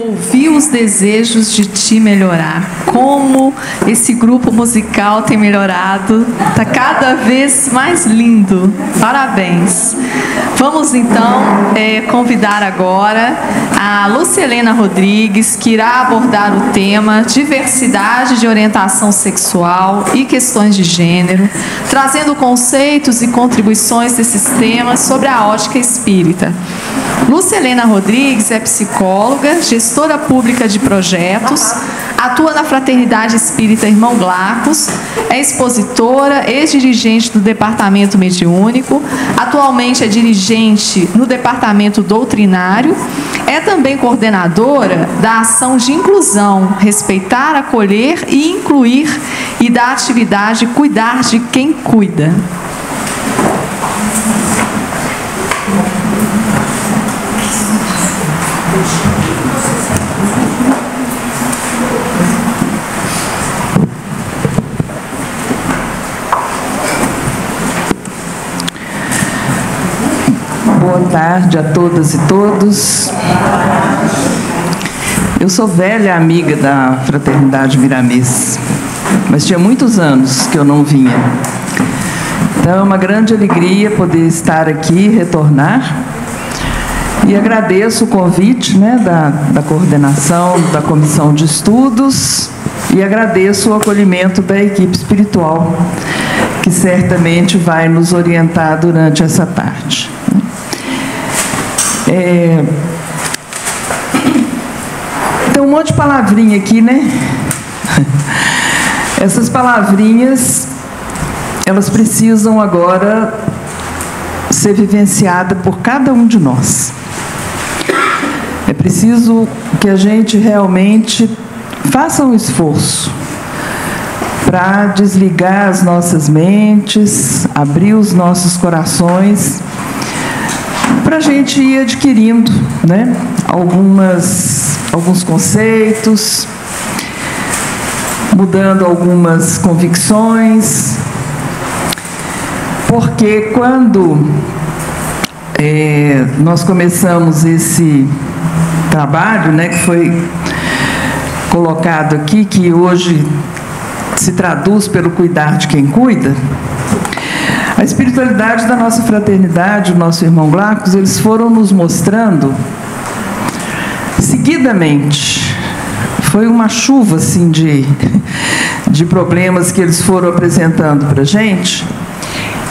Ouvi os desejos de te melhorar. Como esse grupo musical tem melhorado. Está cada vez mais lindo. Parabéns. Vamos então convidar agora a Lucielena Rodrigues, que irá abordar o tema diversidade de orientação sexual e questões de gênero, trazendo conceitos e contribuições desses temas sobre a ótica espírita. Lucielena Rodrigues é psicóloga, gestora pública de projetos, atua na Fraternidade Espírita Irmão Glacos, é expositora, ex-dirigente do Departamento Mediúnico, atualmente é dirigente no Departamento Doutrinário, é também coordenadora da ação de inclusão, respeitar, acolher e incluir, e da atividade cuidar de quem cuida. Boa tarde a todas e todos. Eu sou velha amiga da Fraternidade Miramês, mas tinha muitos anos que eu não vinha. Então é uma grande alegria poder estar aqui, retornar. E agradeço o convite, da coordenação, da comissão de estudos, e agradeço o acolhimento da equipe espiritual, que certamente vai nos orientar durante essa tarde. Tem um monte de palavrinha aqui, né? Essas palavrinhas, elas precisam agora ser vivenciadas por cada um de nós. É preciso que a gente realmente faça um esforço para desligar as nossas mentes, abrir os nossos corações, para a gente ir adquirindo, alguns conceitos, mudando algumas convicções, porque quando nós começamos esse trabalho, que foi colocado aqui, que hoje se traduz pelo cuidar de quem cuida, a espiritualidade da nossa fraternidade, o nosso irmão Glacos, eles foram nos mostrando seguidamente. Foi uma chuva assim de problemas que eles foram apresentando para a gente,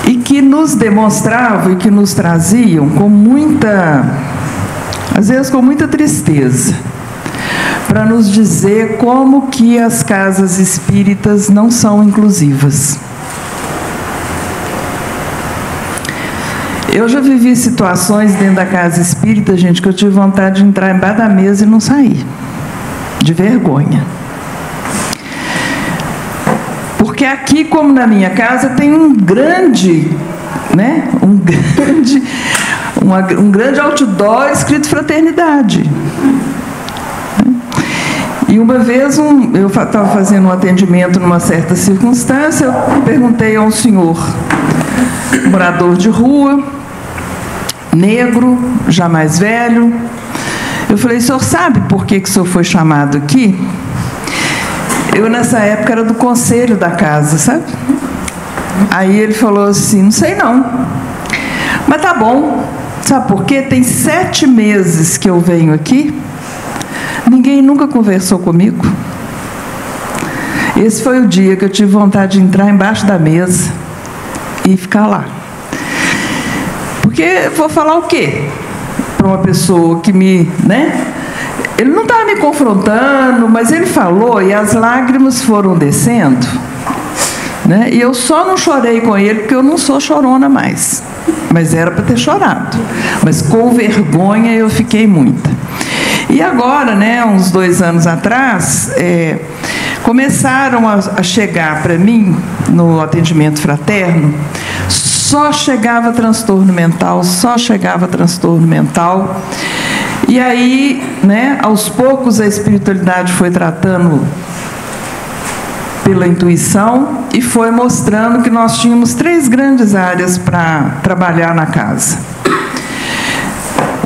e que nos demonstravam e que nos traziam com muita, às vezes com muita tristeza, para nos dizer como que as casas espíritas não são inclusivas. Eu já vivi situações dentro da casa espírita, gente, que eu tive vontade de entrar embaixo da mesa e não sair, de vergonha. Porque aqui, como na minha casa, tem um grande outdoor escrito fraternidade. E uma vez eu estava fazendo um atendimento numa certa circunstância, eu perguntei a um senhor, morador de rua, negro, já mais velho, eu falei: o senhor sabe por que o senhor foi chamado aqui? Eu, nessa época, era do conselho da casa, sabe? Aí ele falou assim: não sei não, mas tá bom. Sabe por quê? Tem 7 meses que eu venho aqui, ninguém nunca conversou comigo. Esse foi o dia que eu tive vontade de entrar embaixo da mesa e ficar lá. Porque vou falar o quê para uma pessoa que me, Ele não estava me confrontando, mas ele falou e as lágrimas foram descendo, E eu só não chorei com ele porque eu não sou chorona mais. Mas era para ter chorado. Mas com vergonha eu fiquei muita. E agora, uns 2 anos atrás, começaram a chegar para mim, no atendimento fraterno, só chegava transtorno mental, E aí, aos poucos, a espiritualidade foi tratando pela intuição e foi mostrando que nós tínhamos 3 grandes áreas para trabalhar na casa.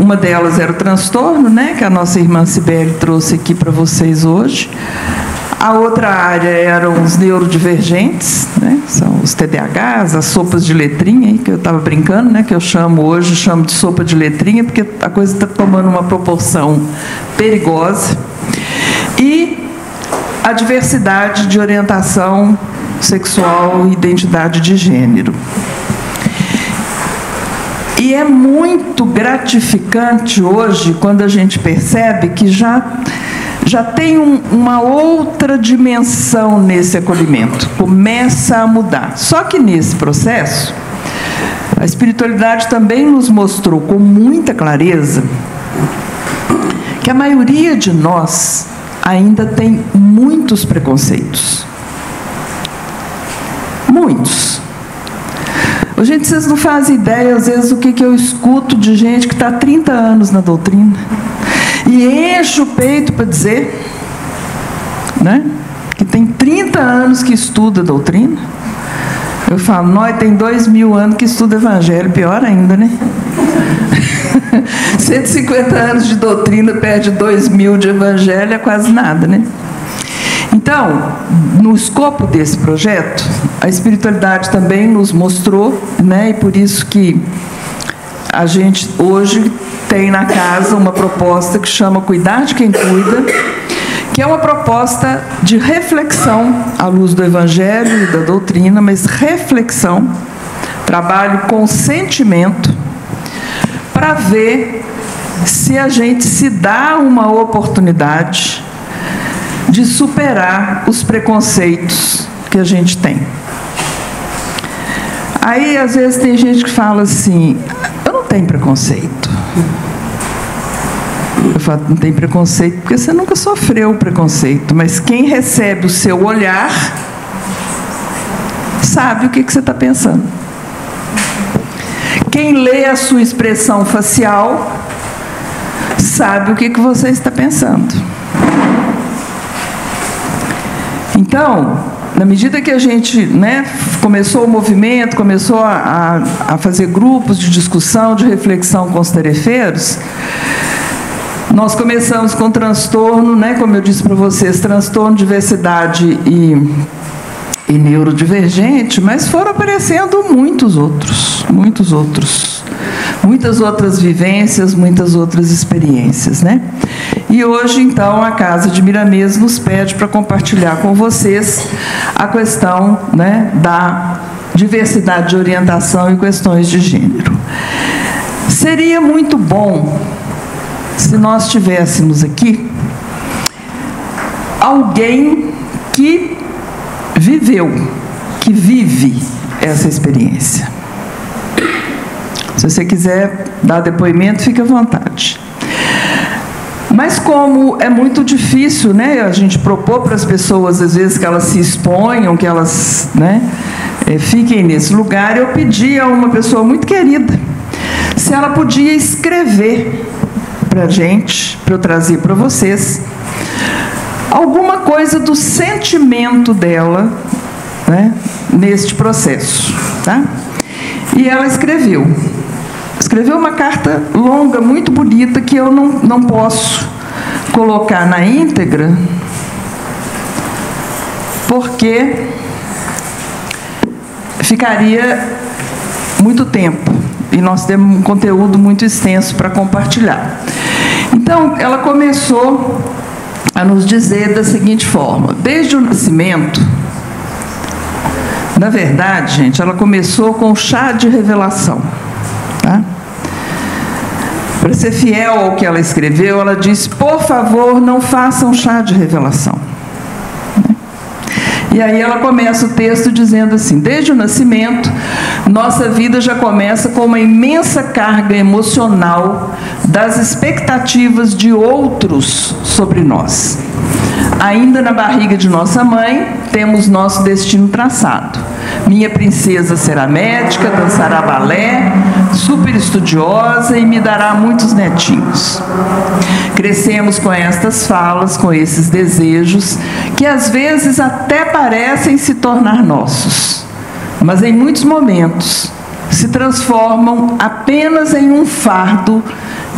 Uma delas era o transtorno, né, que a nossa irmã Cibele trouxe aqui para vocês hoje. A outra área eram os neurodivergentes, né, são os TDAHs, as sopas de letrinha, que eu estava brincando, né, que eu chamo de sopa de letrinha, porque a coisa está tomando uma proporção perigosa. E a diversidade de orientação sexual e identidade de gênero. E é muito gratificante hoje quando a gente percebe que já tem uma outra dimensão nesse acolhimento, começa a mudar. Só que nesse processo, a espiritualidade também nos mostrou com muita clareza que a maioria de nós ainda tem muitos preconceitos. Muitos. Gente, vocês não fazem ideia, às vezes, o que eu escuto de gente que está há 30 anos na doutrina e enche o peito para dizer, né, que tem 30 anos que estuda a doutrina. Eu falo, nós tem 2000 anos que estuda evangelho, pior ainda, né? 150 anos de doutrina perde 2000 de evangelho, é quase nada, né? Então, no escopo desse projeto, a espiritualidade também nos mostrou, né, e por isso que a gente hoje tem na casa uma proposta que chama Cuidar de Quem Cuida, que é uma proposta de reflexão à luz do Evangelho e da doutrina, mas reflexão, trabalho com sentimento, para ver se a gente se dá uma oportunidade de superar os preconceitos que a gente tem. Aí, às vezes, tem gente que fala assim, eu não tenho preconceito. Eu falo, não tem preconceito porque você nunca sofreu preconceito, mas quem recebe o seu olhar sabe o que você está pensando. Quem lê a sua expressão facial sabe o que você está pensando. Então, na medida que a gente, né, começou o movimento, começou a fazer grupos de discussão, de reflexão com os tarefeiros, nós começamos com transtorno, né, como eu disse para vocês, transtorno, diversidade e neurodivergente, mas foram aparecendo muitas outras vivências, muitas outras experiências, né? E hoje, então, a Casa de Miramês nos pede para compartilhar com vocês a questão, né, da diversidade de orientação e questões de gênero. Seria muito bom se nós tivéssemos aqui alguém que vive essa experiência. Se você quiser dar depoimento, fique à vontade. Mas como é muito difícil, né, a gente propor para as pessoas, às vezes, que elas se exponham, que elas, né, fiquem nesse lugar, eu pedi a uma pessoa muito querida se ela podia escrever para a gente, para eu trazer para vocês, alguma coisa do sentimento dela, né, neste processo. Tá? E ela escreveu uma carta longa, muito bonita, que eu não posso colocar na íntegra, porque ficaria muito tempo, e nós temos um conteúdo muito extenso para compartilhar. Então, ela começou a nos dizer da seguinte forma: desde o nascimento, na verdade, gente, ela começou com o chá de revelação. Tá? Para ser fiel ao que ela escreveu, ela disse, por favor, não façam chá de revelação. E aí ela começa o texto dizendo assim, desde o nascimento, nossa vida já começa com uma imensa carga emocional das expectativas de outros sobre nós. Ainda na barriga de nossa mãe, temos nosso destino traçado. Minha princesa será médica, dançará balé, super estudiosa e me dará muitos netinhos. Crescemos com estas falas, com esses desejos, que às vezes até parecem se tornar nossos, mas em muitos momentos se transformam apenas em um fardo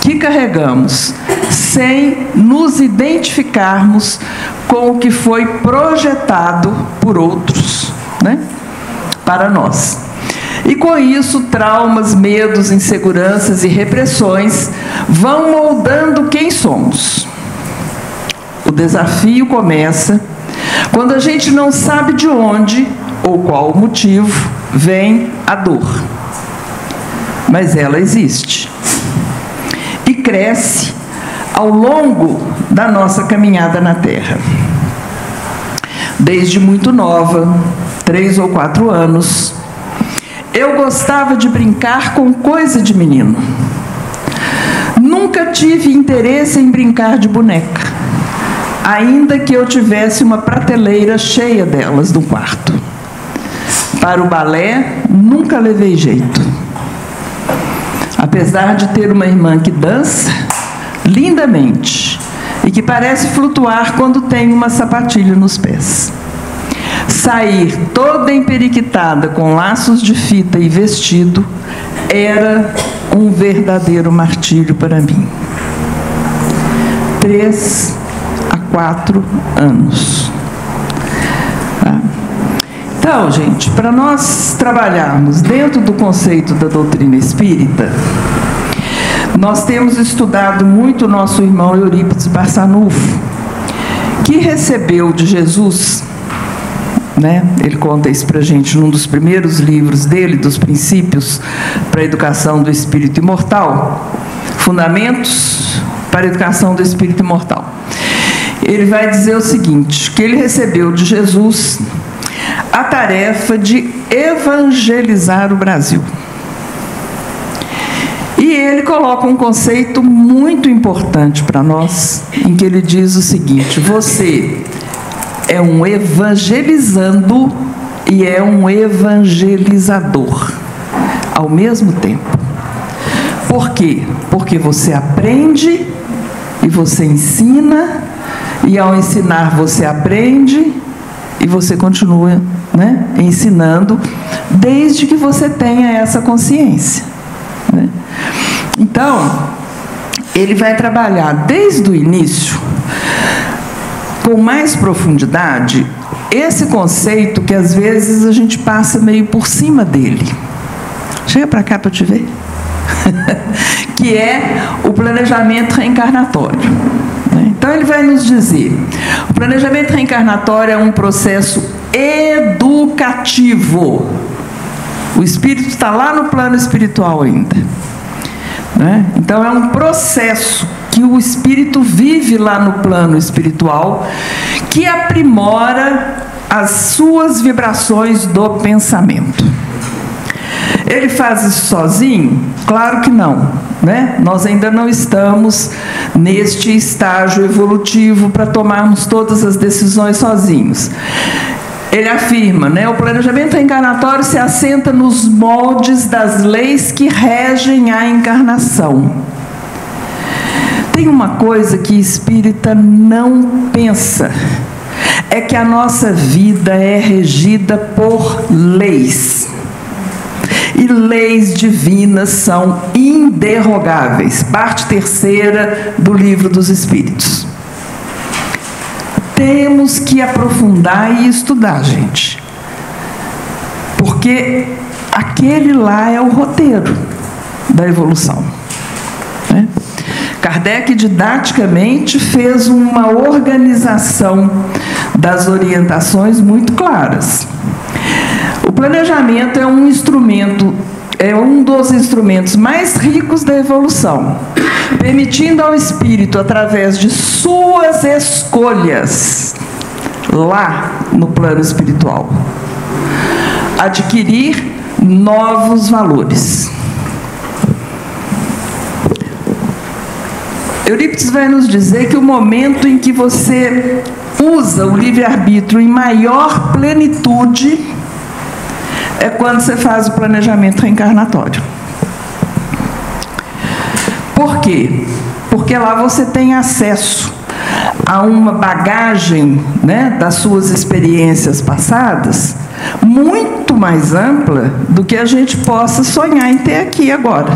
que carregamos, sem nos identificarmos com o que foi projetado por outros, né, para nós. E com isso, traumas, medos, inseguranças e repressões vão moldando quem somos. O desafio começa quando a gente não sabe de onde ou qual o motivo vem a dor. Mas ela existe. E cresce ao longo da nossa caminhada na Terra. Desde muito nova, 3 ou 4 anos, eu gostava de brincar com coisa de menino. Nunca tive interesse em brincar de boneca, ainda que eu tivesse uma prateleira cheia delas no quarto. Para o balé, nunca levei jeito. Apesar de ter uma irmã que dança lindamente e que parece flutuar quando tem uma sapatilha nos pés. Sair toda emperiquitada com laços de fita e vestido era um verdadeiro martírio para mim. 3 a 4 anos. Então, gente, para nós trabalharmos dentro do conceito da doutrina espírita, nós temos estudado muito o nosso irmão Eurípides Barçanufo, que recebeu de Jesus, né? Ele conta isso para a gente num dos primeiros livros dele, dos Princípios para a Educação do Espírito Imortal, Fundamentos para a Educação do Espírito Imortal. Ele vai dizer o seguinte, que ele recebeu de Jesus a tarefa de evangelizar o Brasil. E ele coloca um conceito muito importante para nós, em que ele diz o seguinte: você é um evangelizando e é um evangelizador ao mesmo tempo. Por quê? Porque você aprende e você ensina, e ao ensinar você aprende e você continua, né, ensinando, desde que você tenha essa consciência, né? Então, ele vai trabalhar desde o início, com mais profundidade, esse conceito que às vezes a gente passa meio por cima dele. Chega para cá para eu te ver. Que é o planejamento reencarnatório. Então ele vai nos dizer, o planejamento reencarnatório é um processo educativo. O espírito está lá no plano espiritual ainda, né? Então é um processo que o espírito vive lá no plano espiritual, que aprimora as suas vibrações do pensamento. Ele faz isso sozinho? Claro que não, né? Nós ainda não estamos neste estágio evolutivo para tomarmos todas as decisões sozinhos. Ele afirma, né, o planejamento reencarnatório se assenta nos moldes das leis que regem a encarnação. Tem uma coisa que espírita não pensa, é que a nossa vida é regida por leis. E leis divinas são inderrogáveis. Parte 3ª do Livro dos Espíritos. Temos que aprofundar e estudar, gente. Porque aquele lá é o roteiro da evolução, né? Kardec didaticamente fez uma organização das orientações muito claras. O planejamento é um instrumento, é um dos instrumentos mais ricos da evolução, permitindo ao espírito, através de suas escolhas, lá no plano espiritual, adquirir novos valores. Eurípides vai nos dizer que o momento em que você usa o livre-arbítrio em maior plenitude é quando você faz o planejamento reencarnatório. Por quê? Porque lá você tem acesso a uma bagagem, né, das suas experiências passadas muito mais ampla do que a gente possa sonhar em ter aqui agora,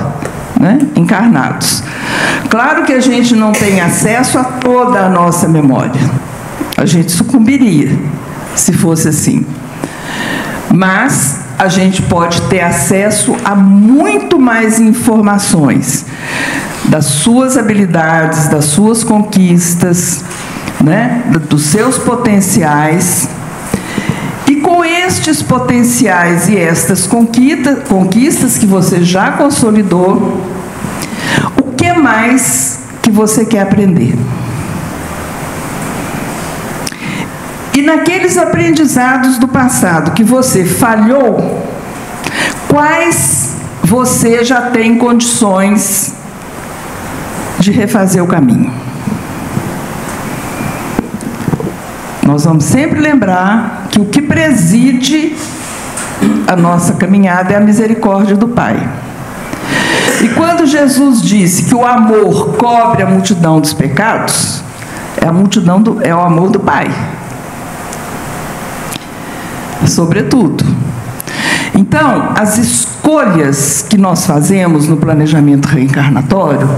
né, encarnados. Claro que a gente não tem acesso a toda a nossa memória. A gente sucumbiria se fosse assim. Mas a gente pode ter acesso a muito mais informações das suas habilidades, das suas conquistas, né? Dos seus potenciais. E com estes potenciais e estas conquistas que você já consolidou, o que mais que você quer aprender? E naqueles aprendizados do passado que você falhou, quais você já tem condições de refazer o caminho? Nós vamos sempre lembrar que o que preside a nossa caminhada é a misericórdia do Pai. E quando Jesus disse que o amor cobre a multidão dos pecados, é o amor do Pai. Sobretudo. Então, as escolhas que nós fazemos no planejamento reencarnatório,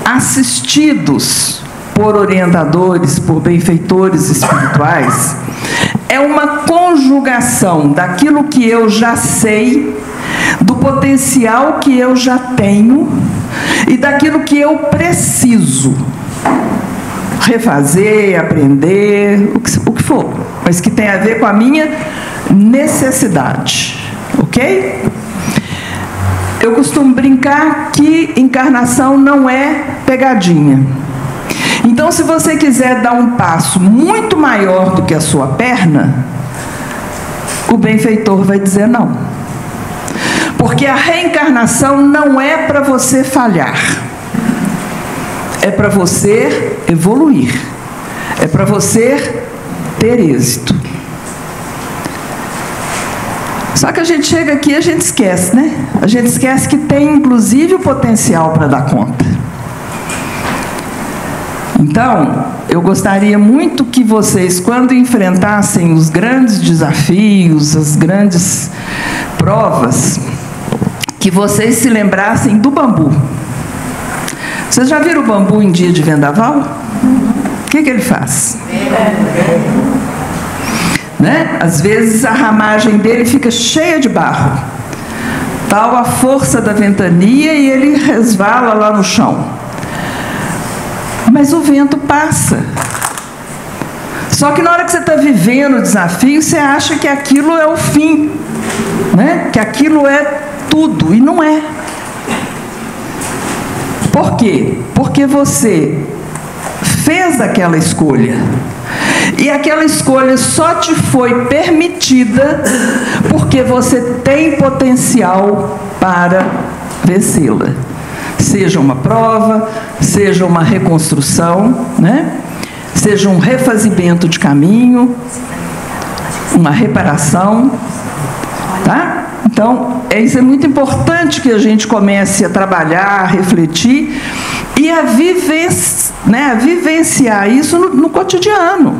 assistidos por orientadores, por benfeitores espirituais, é uma conjugação daquilo que eu já sei, do potencial que eu já tenho e daquilo que eu preciso refazer, aprender, o que for, mas que tem a ver com a minha necessidade, ok? Eu costumo brincar que encarnação não é pegadinha. Então, se você quiser dar um passo muito maior do que a sua perna, o benfeitor vai dizer não. Porque a reencarnação não é para você falhar. É para você evoluir. É para você ter êxito. Só que a gente chega aqui e a gente esquece, né? A gente esquece que tem, inclusive, o potencial para dar conta. Então, eu gostaria muito que vocês, quando enfrentassem os grandes desafios, as grandes provas, que vocês se lembrassem do bambu. Vocês já viram o bambu em dia de vendaval? O que ele faz? Né? Às vezes a ramagem dele fica cheia de barro. Tal a força da ventania e ele resvala lá no chão. Mas o vento passa. Só que na hora que você está vivendo o desafio, você acha que aquilo é o fim, né? Que aquilo é tudo, e não é. Por quê? Porque você fez aquela escolha. E aquela escolha só te foi permitida porque você tem potencial para vencê-la. Seja uma prova, seja uma reconstrução, né? Seja um refazimento de caminho, uma reparação, tá? Então, isso é muito importante que a gente comece a trabalhar, a refletir e a vivenciar isso no cotidiano.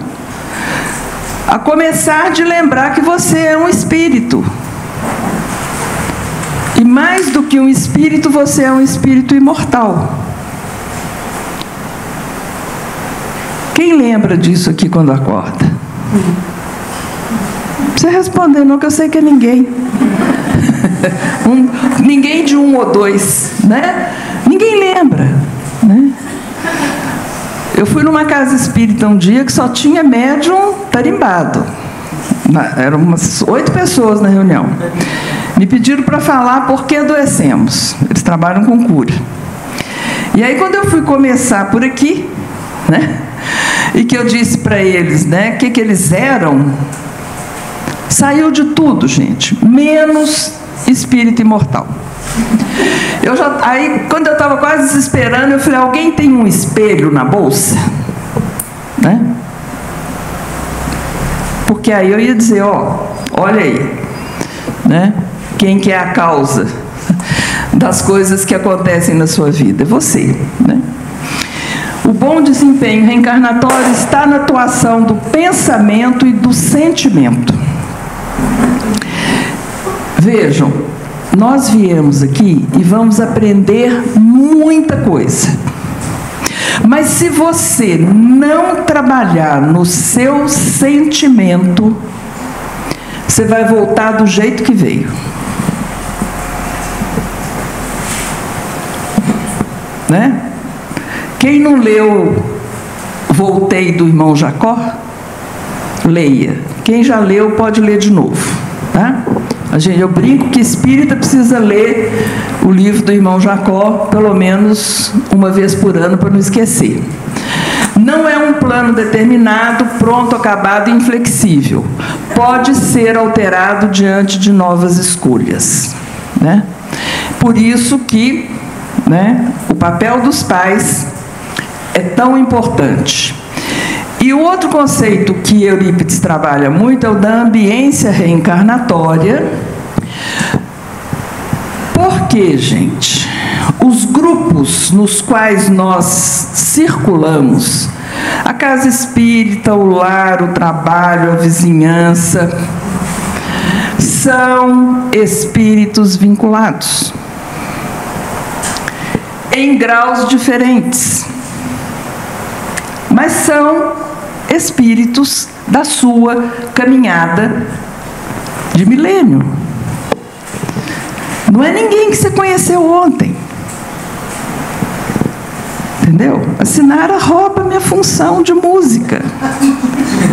A começar de lembrar que você é um espírito. E mais do que um espírito, você é um espírito imortal. Quem lembra disso aqui quando acorda? Não precisa responder não, que eu sei que é ninguém. Ninguém de 1 ou 2, né? Ninguém lembra, né? Eu fui numa casa espírita um dia que só tinha médium tarimbado. Eram umas 8 pessoas na reunião. Me pediram para falar por que adoecemos. Eles trabalham com cura. E aí, quando eu fui começar por aqui, né? E que eu disse para eles, né? O que eles eram, saiu de tudo, gente, menos espírito imortal. Aí, quando eu estava quase desesperando, eu falei: alguém tem um espelho na bolsa? Né? Porque aí eu ia dizer: ó, olha aí, né? Quem que é a causa das coisas que acontecem na sua vida? É você, né? O bom desempenho reencarnatório está na atuação do pensamento e do sentimento. Vejam, nós viemos aqui e vamos aprender muita coisa. Mas se você não trabalhar no seu sentimento, você vai voltar do jeito que veio. Né? Quem não leu Voltei do irmão Jacó, leia. Quem já leu pode ler de novo. Tá? Eu brinco que espírita precisa ler o livro do irmão Jacó pelo menos uma vez por ano para não esquecer. Não é um plano determinado, pronto, acabado e inflexível. Pode ser alterado diante de novas escolhas. Né? Por isso que, né, o papel dos pais é tão importante. E o outro conceito que Eurípides trabalha muito é o da ambiência reencarnatória. Por quê, gente? Os grupos nos quais nós circulamos, a casa espírita, o lar, o trabalho, a vizinhança, são espíritos vinculados em graus diferentes, mas são espíritos da sua caminhada de milênio. Não é ninguém que você conheceu ontem. Entendeu? A Sinara rouba minha função de música.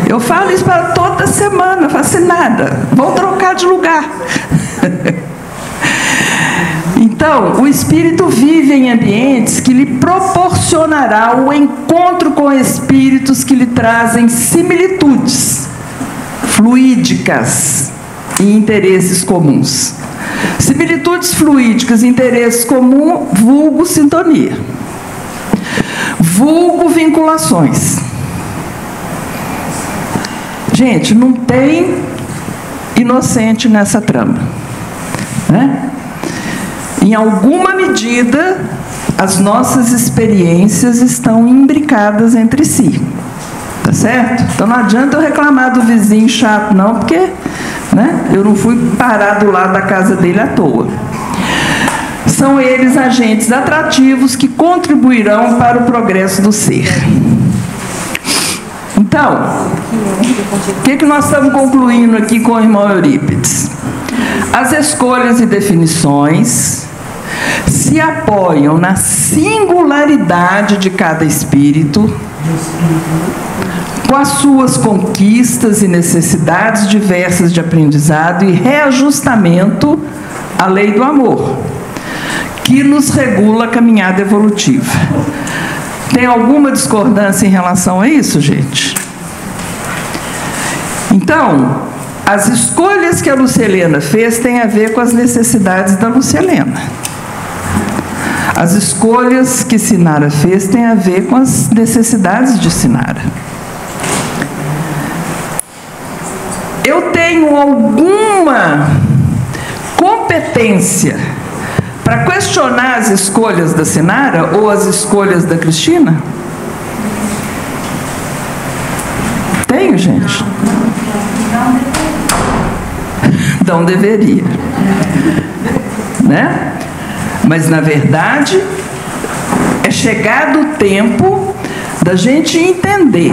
Eu falo isso para toda semana. Eu falo, Sinara, vou trocar de lugar. Então, o espírito vive em ambientes que lhe proporcionará o encontro com espíritos que lhe trazem similitudes fluídicas e interesses comuns. Similitudes fluídicas e interesses comuns, vulgo sintonia. Vulgo vinculações. Gente, não tem inocente nessa trama, né? Em alguma medida, as nossas experiências estão imbricadas entre si. Tá certo? Então não adianta eu reclamar do vizinho chato, não, porque, né, eu não fui parar do lado da casa dele à toa. São eles agentes atrativos que contribuirão para o progresso do ser. Então, o que nós estamos concluindo aqui com o irmão Eurípides? As escolhas e definições se apoiam na singularidade de cada espírito, com as suas conquistas e necessidades diversas de aprendizado e reajustamento à lei do amor, que nos regula a caminhada evolutiva. Tem alguma discordância em relação a isso, gente? Então, as escolhas que a Lúcia Helena fez têm a ver com as necessidades da Lúcia Helena. As escolhas que Sinara fez têm a ver com as necessidades de Sinara. Eu tenho alguma competência para questionar as escolhas da Sinara ou as escolhas da Cristina? Tenho, gente? Não deveria. Né? Mas, na verdade, é chegado o tempo da gente entender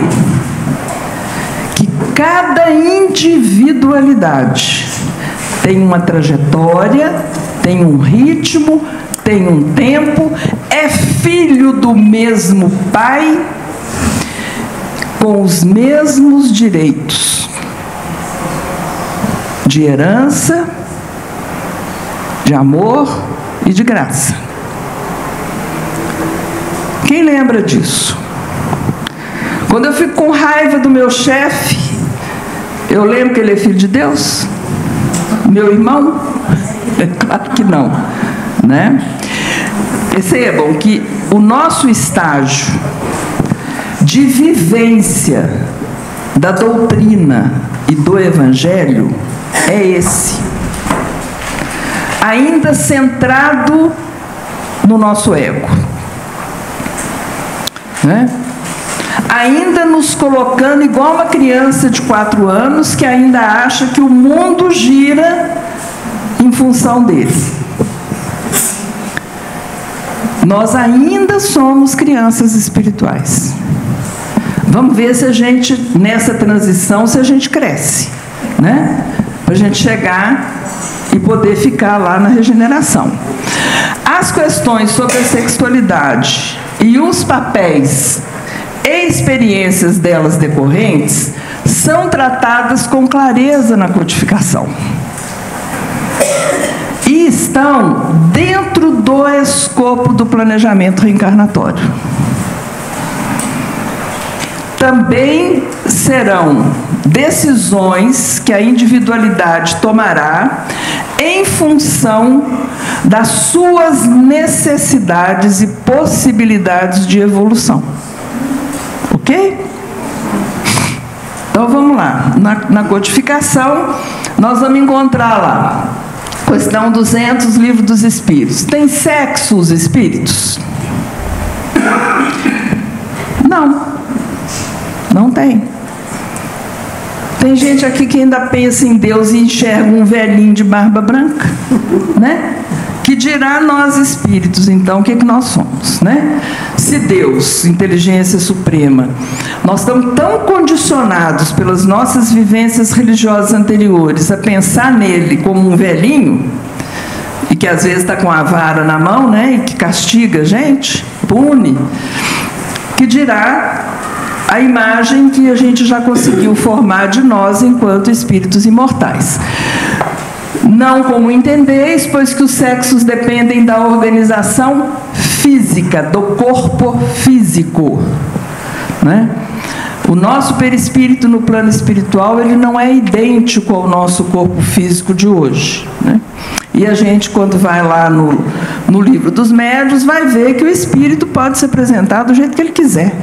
que cada individualidade tem uma trajetória, tem um ritmo, tem um tempo, é filho do mesmo pai, com os mesmos direitos de herança, de amor e de graça. Quem lembra disso? Quando eu fico com raiva do meu chefe, eu lembro que ele é filho de Deus? Meu irmão? É claro que não, né? Percebam que o nosso estágio de vivência da doutrina e do evangelho é esse. Ainda centrado no nosso ego, né? Ainda nos colocando igual uma criança de 4 anos que ainda acha que o mundo gira em função dele. nós ainda somos crianças espirituais. Vamos ver se a gente, nessa transição, se a gente cresce, né? Para a gente chegar e poder ficar lá na regeneração. As questões sobre a sexualidade e os papéis e experiências delas decorrentes são tratadas com clareza na codificação. E estão dentro do escopo do planejamento reencarnatório. Também serão decisões que a individualidade tomará em função das suas necessidades e possibilidades de evolução. Ok? Então vamos lá. Na codificação, nós vamos encontrar lá, questão 200, Livro dos Espíritos. Tem sexo os espíritos? Não. Não tem. Tem gente aqui que ainda pensa em Deus e enxerga um velhinho de barba branca, né? Que dirá nós espíritos, então, o que nós somos, né? Se Deus, inteligência suprema, nós estamos tão condicionados pelas nossas vivências religiosas anteriores a pensar nele como um velhinho, e que às vezes está com a vara na mão, né? E que castiga a gente, pune, que dirá a imagem que a gente já conseguiu formar de nós enquanto espíritos imortais. Não como entendeis, pois que os sexos dependem da organização física, do corpo físico, né? O nosso perispírito no plano espiritual, ele não é idêntico ao nosso corpo físico de hoje, né? E a gente, quando vai lá no Livro dos Médiuns, vai ver que o espírito pode se apresentar do jeito que ele quiser.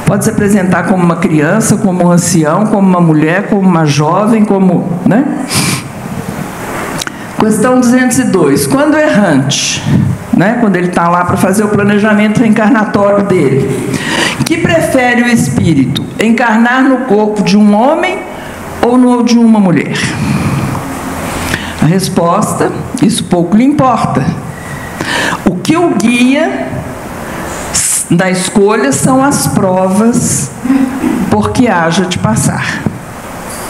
Pode se apresentar como uma criança, como um ancião, como uma mulher, como uma jovem, como, né? Questão 202. Quando errante, né? Quando ele está lá para fazer o planejamento reencarnatório dele, que prefere o espírito? Encarnar no corpo de um homem ou no de uma mulher? A resposta, isso pouco lhe importa. O que o guia da escolha são as provas por que haja de passar,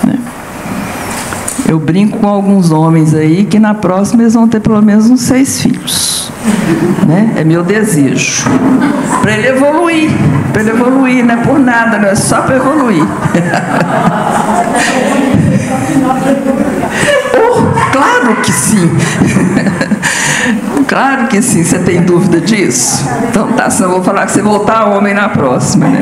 né? Eu brinco com alguns homens aí que na próxima eles vão ter pelo menos uns 6 filhos, né? É meu desejo para ele evoluir, não é por nada, não é só para evoluir. Claro que sim. Claro que sim. Você tem dúvida disso? Então tá, senão eu vou falar que você voltar homem na próxima, né?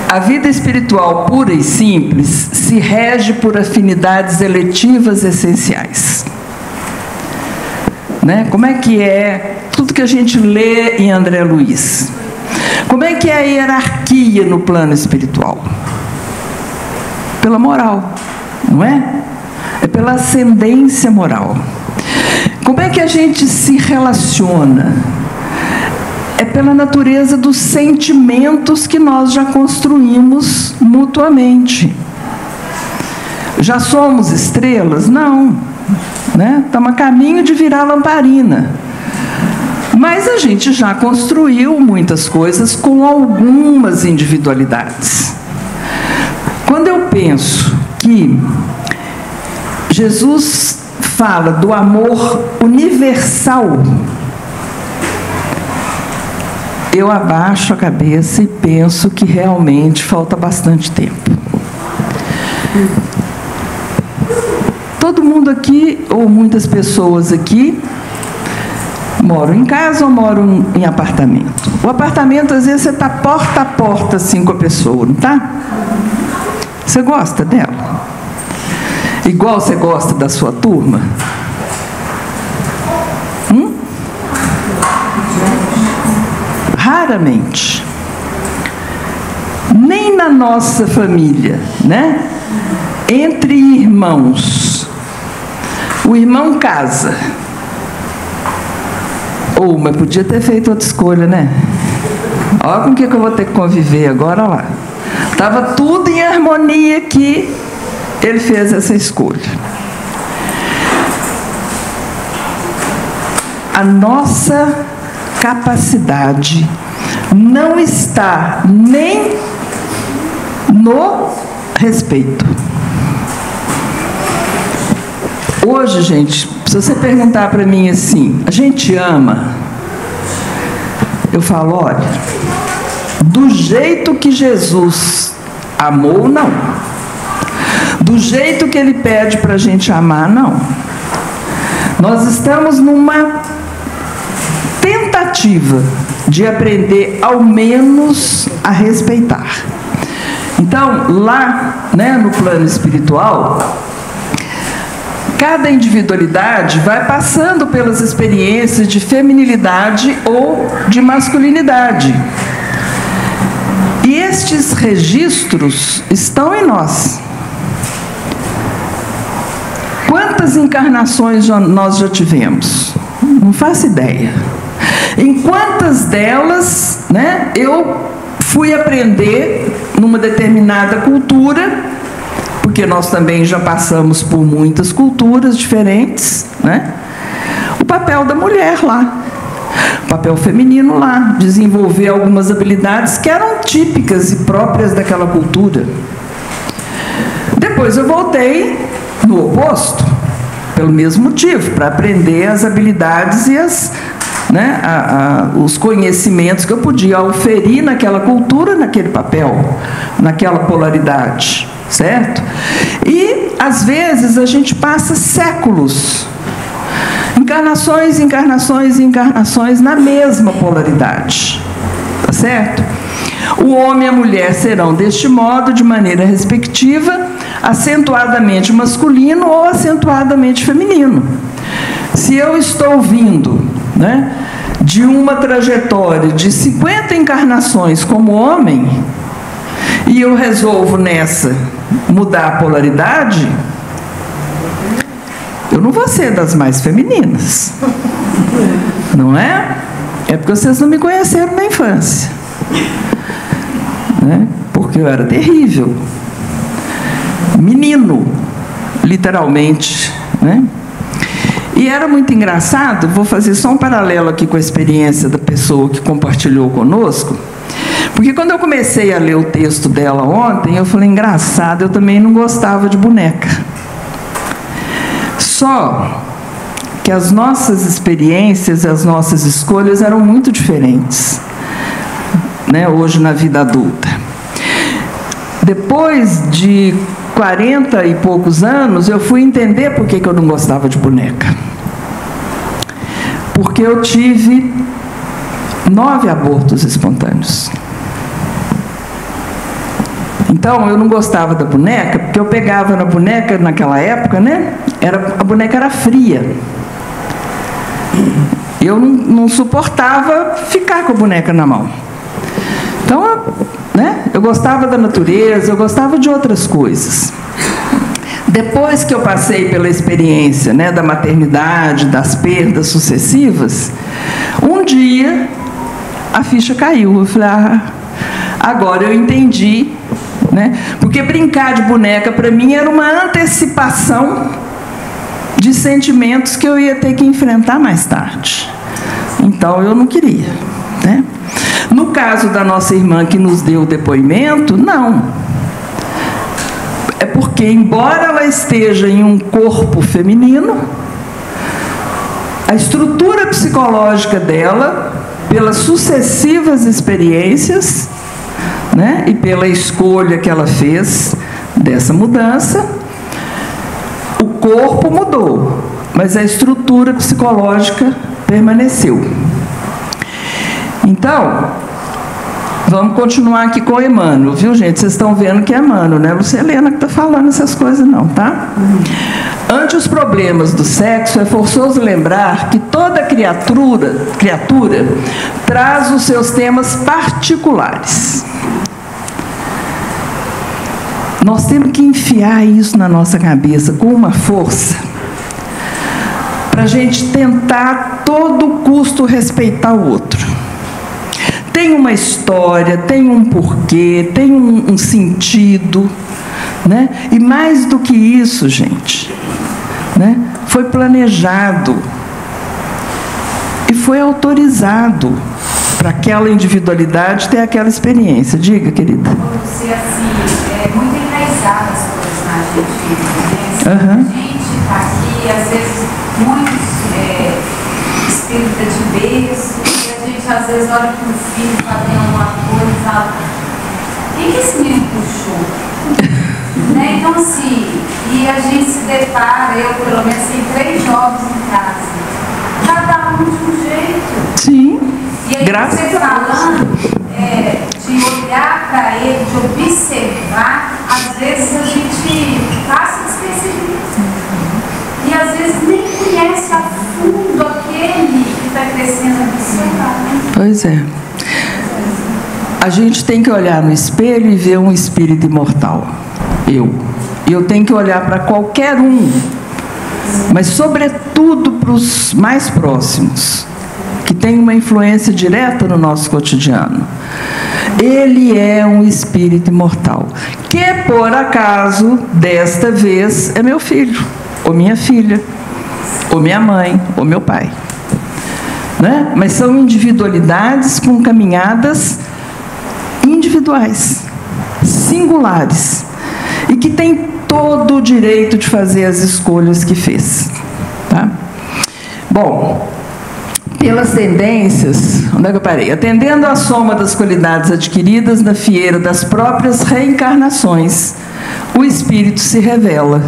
A vida espiritual pura e simples se rege por afinidades eletivas essenciais, né? Como é que é tudo que a gente lê em André Luiz? Como é que é a hierarquia no plano espiritual? Pela moral, não é? É pela ascendência moral. Como é que a gente se relaciona? É pela natureza dos sentimentos que nós já construímos mutuamente. Já somos estrelas? Não, né? Estamos a caminho de virar lamparina. Mas a gente já construiu muitas coisas com algumas individualidades. Quando eu penso que Jesus fala do amor universal, eu abaixo a cabeça e penso que realmente falta bastante tempo. Todo mundo aqui, ou muitas pessoas aqui, moram em casa ou moram em apartamento? O apartamento, às vezes, você está porta a porta assim com a pessoa, não está? Você gosta dela? Igual você gosta da sua turma? Raramente. Nem na nossa família, né? Entre irmãos, o irmão casa. Mas podia ter feito outra escolha, né? Olha com o que eu vou ter que conviver agora, olha lá. Estava tudo em harmonia aqui, ele fez essa escolha. a nossa capacidade não está nem no respeito. Hoje, gente, se você perguntar para mim assim, a gente ama? Eu falo, olha, do jeito que Jesus amou, não. Do jeito que Ele pede para a gente amar, não. Nós estamos numa tentativa de aprender, ao menos, a respeitar. Então, lá, né, no plano espiritual, cada individualidade vai passando pelas experiências de feminilidade ou de masculinidade. E estes registros estão em nós. Quantas encarnações nós já tivemos? Não faço ideia. Em quantas delas, né, eu fui aprender numa determinada cultura, porque nós também já passamos por muitas culturas diferentes, né? O papel da mulher lá, o papel feminino lá, desenvolver algumas habilidades que eram típicas e próprias daquela cultura. Depois eu voltei no oposto, pelo mesmo motivo, para aprender as habilidades e os conhecimentos que eu podia oferir naquela cultura, naquele papel, naquela polaridade, certo? E, às vezes, a gente passa séculos, encarnações, encarnações e encarnações na mesma polaridade, tá certo? O homem e a mulher serão, deste modo, de maneira respectiva, acentuadamente masculino ou acentuadamente feminino. Se eu estou vindo, né, de uma trajetória de 50 encarnações como homem, e eu resolvo nessa mudar a polaridade, eu não vou ser das mais femininas, não é? É porque vocês não me conheceram na infância, né? Porque eu era terrível, menino, literalmente, né? E era muito engraçado, vou fazer só um paralelo aqui com a experiência da pessoa que compartilhou conosco, porque quando eu comecei a ler o texto dela ontem, eu falei, engraçado, eu também não gostava de boneca. Só que as nossas experiências e as nossas escolhas eram muito diferentes, né, hoje na vida adulta. Depois de 40 e poucos anos, eu fui entender por que eu não gostava de boneca. Porque eu tive 9 abortos espontâneos. Então, eu não gostava da boneca, porque eu pegava na boneca, naquela época, né? A boneca era fria. Eu não suportava ficar com a boneca na mão. Então, né, eu gostava da natureza, eu gostava de outras coisas. Depois que eu passei pela experiência, né, da maternidade, das perdas sucessivas, um dia a ficha caiu. Eu falei, agora eu entendi, né? Porque brincar de boneca para mim era uma antecipação de sentimentos que eu ia ter que enfrentar mais tarde. Então eu não queria, né? No caso da nossa irmã que nos deu o depoimento, não. É porque, embora ela esteja em um corpo feminino, a estrutura psicológica dela, pelas sucessivas experiências, né, e pela escolha que ela fez dessa mudança, o corpo mudou, mas a estrutura psicológica permaneceu. Então, vamos continuar aqui com Emmanuel, viu, gente? Vocês estão vendo que é Emmanuel, não é Lucelena que está falando essas coisas, não, tá? Ante os problemas do sexo, é forçoso lembrar que toda criatura traz os seus temas particulares. Nós temos que enfiar isso na nossa cabeça com uma força, para a gente tentar a todo custo respeitar o outro. Tem uma história, tem um porquê, tem um sentido, né? E mais do que isso, gente, né? Foi planejado. foi autorizado para aquela individualidade ter aquela experiência. Diga, querida. Você, assim, muito enraizada as coisas na gente, né? Uhum. A gente está aqui, às vezes, muitos espíritas de berço, e a gente, às vezes, olha para o filho fazendo alguma coisa e fala: quem que esse menino puxou? Né? Então, assim, e a gente se depara, eu, pelo menos, tenho 3 jovens em casa, cada um de um jeito. Sim. E aí, Graças você falando de olhar para ele, de observar, às vezes a gente passa despercebido. E às vezes nem conhece a fundo aquele que está crescendo aqui do seu lado. Pois é. A gente tem que olhar no espelho e ver um espírito imortal. Eu tenho que olhar para qualquer um, mas sobretudo para os mais próximos, que tem uma influência direta no nosso cotidiano. Ele é um espírito imortal, que por acaso, desta vez, é meu filho, ou minha filha, ou minha mãe, ou meu pai. Né? Mas são individualidades com caminhadas individuais, singulares, e que tem todo o direito de fazer as escolhas que fez. Tá? Bom, pelas tendências, onde é que eu parei? Atendendo à soma das qualidades adquiridas na fieira das próprias reencarnações, o espírito se revela.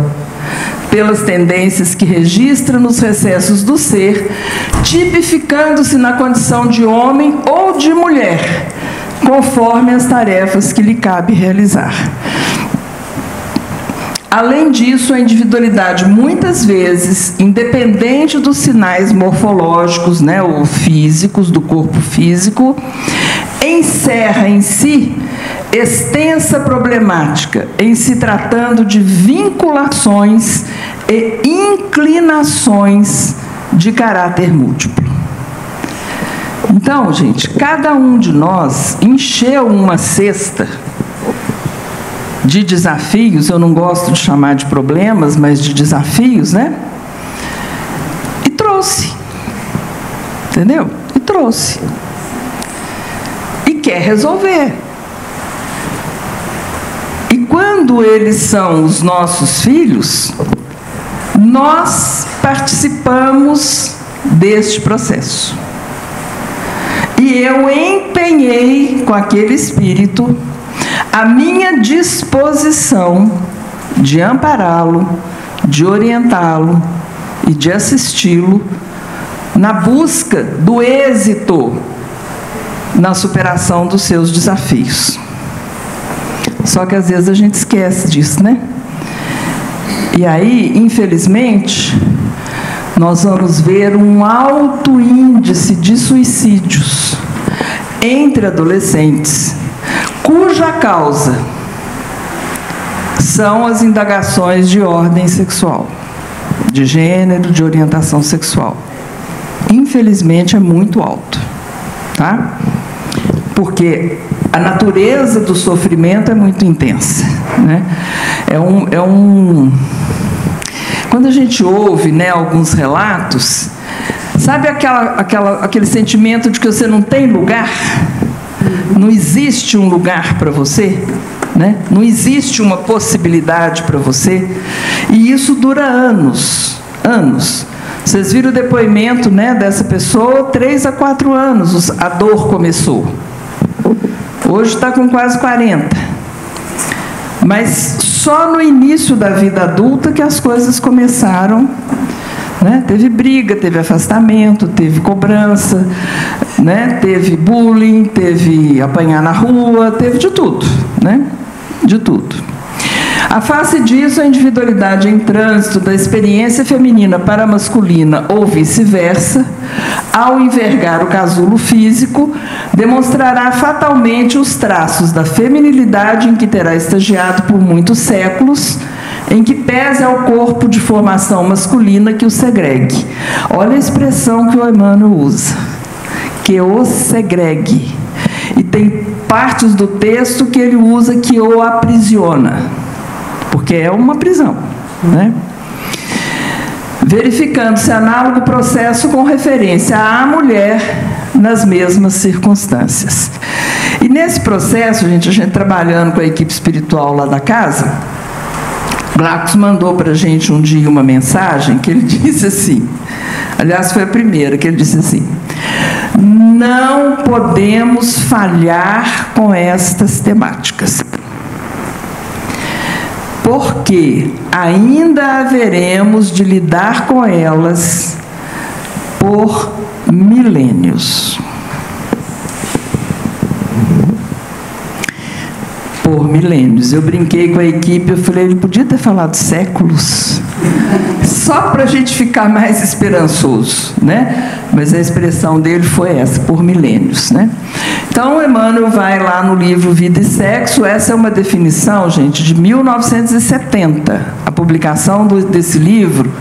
Pelas tendências que registra nos recessos do ser, tipificando-se na condição de homem ou de mulher, conforme as tarefas que lhe cabe realizar. Além disso, a individualidade, muitas vezes, independente dos sinais morfológicos, né, ou físicos, do corpo físico, encerra em si extensa problemática, em se tratando de vinculações e inclinações de caráter múltiplo. Então, gente, cada um de nós encheu uma cesta de desafios, eu não gosto de chamar de problemas, mas de desafios, né? E trouxe. Entendeu? E trouxe. E quer resolver. E quando eles são os nossos filhos, nós participamos deste processo. E eu empenhei com aquele espírito a minha disposição de ampará-lo, de orientá-lo e de assisti-lo na busca do êxito na superação dos seus desafios. Só que às vezes a gente esquece disso, né? E aí, infelizmente, nós vamos ver um alto índice de suicídios entre adolescentes, cuja causa são as indagações de ordem sexual, de gênero, de orientação sexual. Infelizmente é muito alto, tá? Porque a natureza do sofrimento é muito intensa, né? Quando a gente ouve, né, alguns relatos, sabe aquele sentimento de que você não tem lugar? Não existe um lugar para você, né? Não existe uma possibilidade para você, e isso dura anos, anos. Vocês viram o depoimento, né, dessa pessoa, 3 a 4 anos a dor começou. Hoje está com quase 40. Mas só no início da vida adulta que as coisas começaram, né? Teve briga, teve afastamento, teve cobrança, né? Teve bullying, teve apanhar na rua, teve de tudo, né? De tudo. A face disso, a individualidade em trânsito da experiência feminina para a masculina ou vice-versa, ao envergar o casulo físico, demonstrará fatalmente os traços da feminilidade em que terá estagiado por muitos séculos, em que pese ao corpo de formação masculina que o segregue. Olha a expressão que o Emmanuel usa, que o segregue. E tem partes do texto que ele usa que o aprisiona, porque é uma prisão, né? verificando-se análogo processo com referência à mulher nas mesmas circunstâncias. E nesse processo, a gente trabalhando com a equipe espiritual lá da casa, Glaucus mandou para a gente um dia uma mensagem que ele disse assim, aliás, foi a primeira, que ele disse assim: não podemos falhar com estas temáticas, porque ainda haveremos de lidar com elas por milênios. Por milênios. Eu brinquei com a equipe, eu falei, ele podia ter falado séculos, só para a gente ficar mais esperançoso, né? Mas a expressão dele foi essa, por milênios, né? Então, Emmanuel vai lá no livro Vida e Sexo, essa é uma definição, gente, de 1970. A publicação desse livro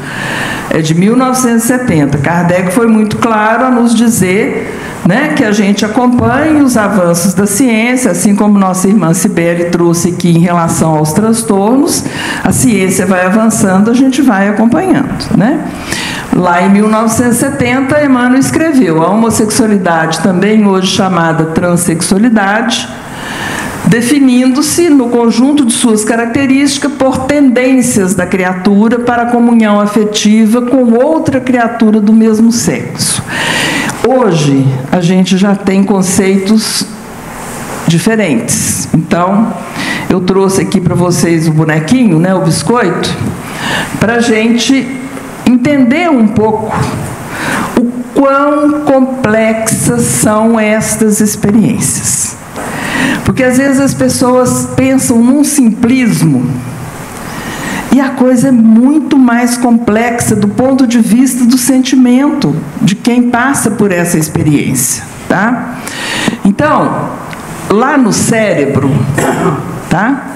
é de 1970. Kardec foi muito claro a nos dizer, né, que a gente acompanhe os avanços da ciência, assim como nossa irmã Cibele trouxe aqui em relação aos transtornos, a ciência vai avançando, a gente vai acompanhando, né? Lá em 1970, Emmanuel escreveu: a homossexualidade, também hoje chamada transexualidade, definindo-se no conjunto de suas características por tendências da criatura para a comunhão afetiva com outra criatura do mesmo sexo. Hoje, a gente já tem conceitos diferentes. Então, eu trouxe aqui para vocês o bonequinho, né, o biscoito, para a gente entender um pouco o quão complexas são estas experiências. Porque às vezes as pessoas pensam num simplismo e a coisa é muito mais complexa do ponto de vista do sentimento de quem passa por essa experiência, tá? Então, lá no cérebro, tá?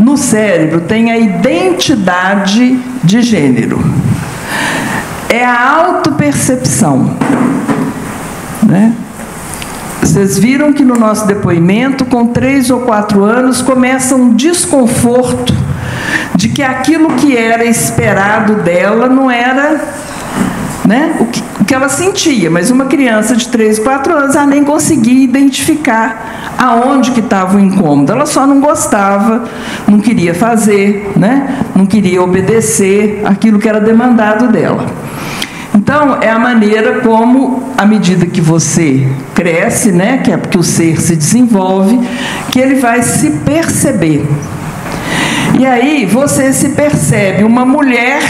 No cérebro tem a identidade de gênero. É a autopercepção, né? Vocês viram que no nosso depoimento, com 3 ou 4 anos, começa um desconforto de que aquilo que era esperado dela não era, né, o que ela sentia. Mas uma criança de 3, 4 anos, ela nem conseguia identificar aonde que estava o incômodo. Ela só não gostava, não queria fazer, né, não queria obedecer aquilo que era demandado dela. Então, é a maneira como, à medida que você cresce, né, que é porque o ser se desenvolve, que ele vai se perceber. E aí, você se percebe uma mulher,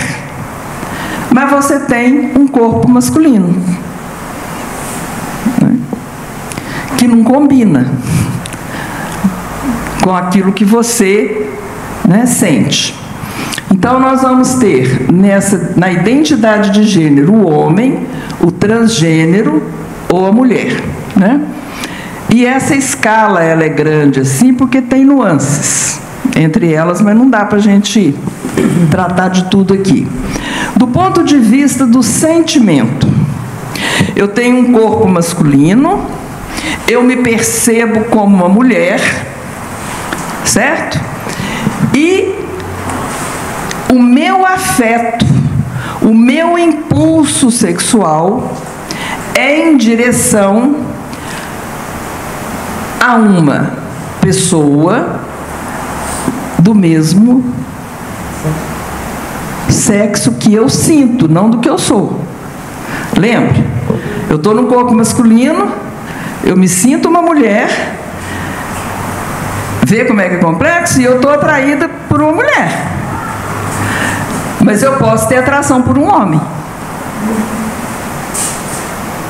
mas você tem um corpo masculino, né, que não combina com aquilo que você, né, sente. Então, nós vamos ter na identidade de gênero o homem, o transgênero ou a mulher, né? E essa escala, ela é grande assim porque tem nuances entre elas, mas não dá para a gente tratar de tudo aqui. Do ponto de vista do sentimento, eu tenho um corpo masculino, eu me percebo como uma mulher, certo? E o meu afeto, o meu impulso sexual é em direção a uma pessoa do mesmo sexo que eu sinto, não do que eu sou. Lembre, eu estou no corpo masculino, eu me sinto uma mulher, vê como é que é complexo, e eu estou atraída por uma mulher. Mas eu posso ter atração por um homem.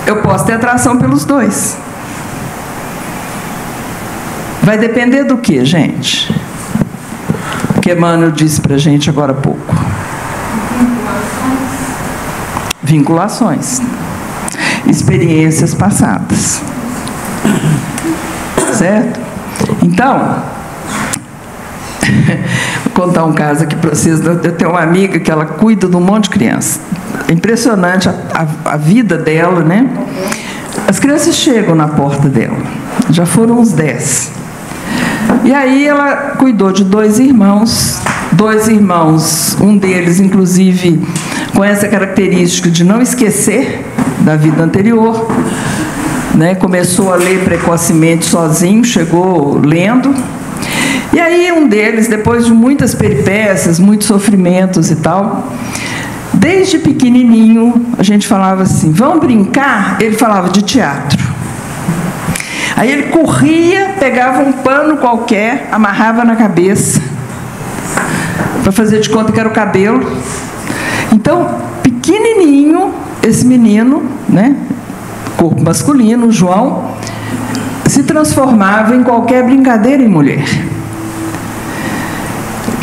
Eu posso ter atração pelos dois. Vai depender do que, gente? O que Emmanuel disse para a gente agora há pouco. Vinculações. Experiências passadas. Certo? Então, vou contar um caso aqui para vocês. Eu tenho uma amiga que ela cuida de um monte de criança. É impressionante a vida dela, né? As crianças chegam na porta dela. Já foram uns 10. E aí ela cuidou de 2 irmãos. 2 irmãos, um deles, inclusive, com essa característica de não esquecer da vida anterior, né? Começou a ler precocemente sozinho, chegou lendo. E aí um deles, depois de muitas peripécias, muitos sofrimentos e tal, desde pequenininho a gente falava assim, vamos brincar? Ele falava de teatro. Aí ele corria, pegava um pano qualquer, amarrava na cabeça, para fazer de conta que era o cabelo. Então, pequenininho, esse menino, né, corpo masculino, o João, se transformava em qualquer brincadeira em mulher.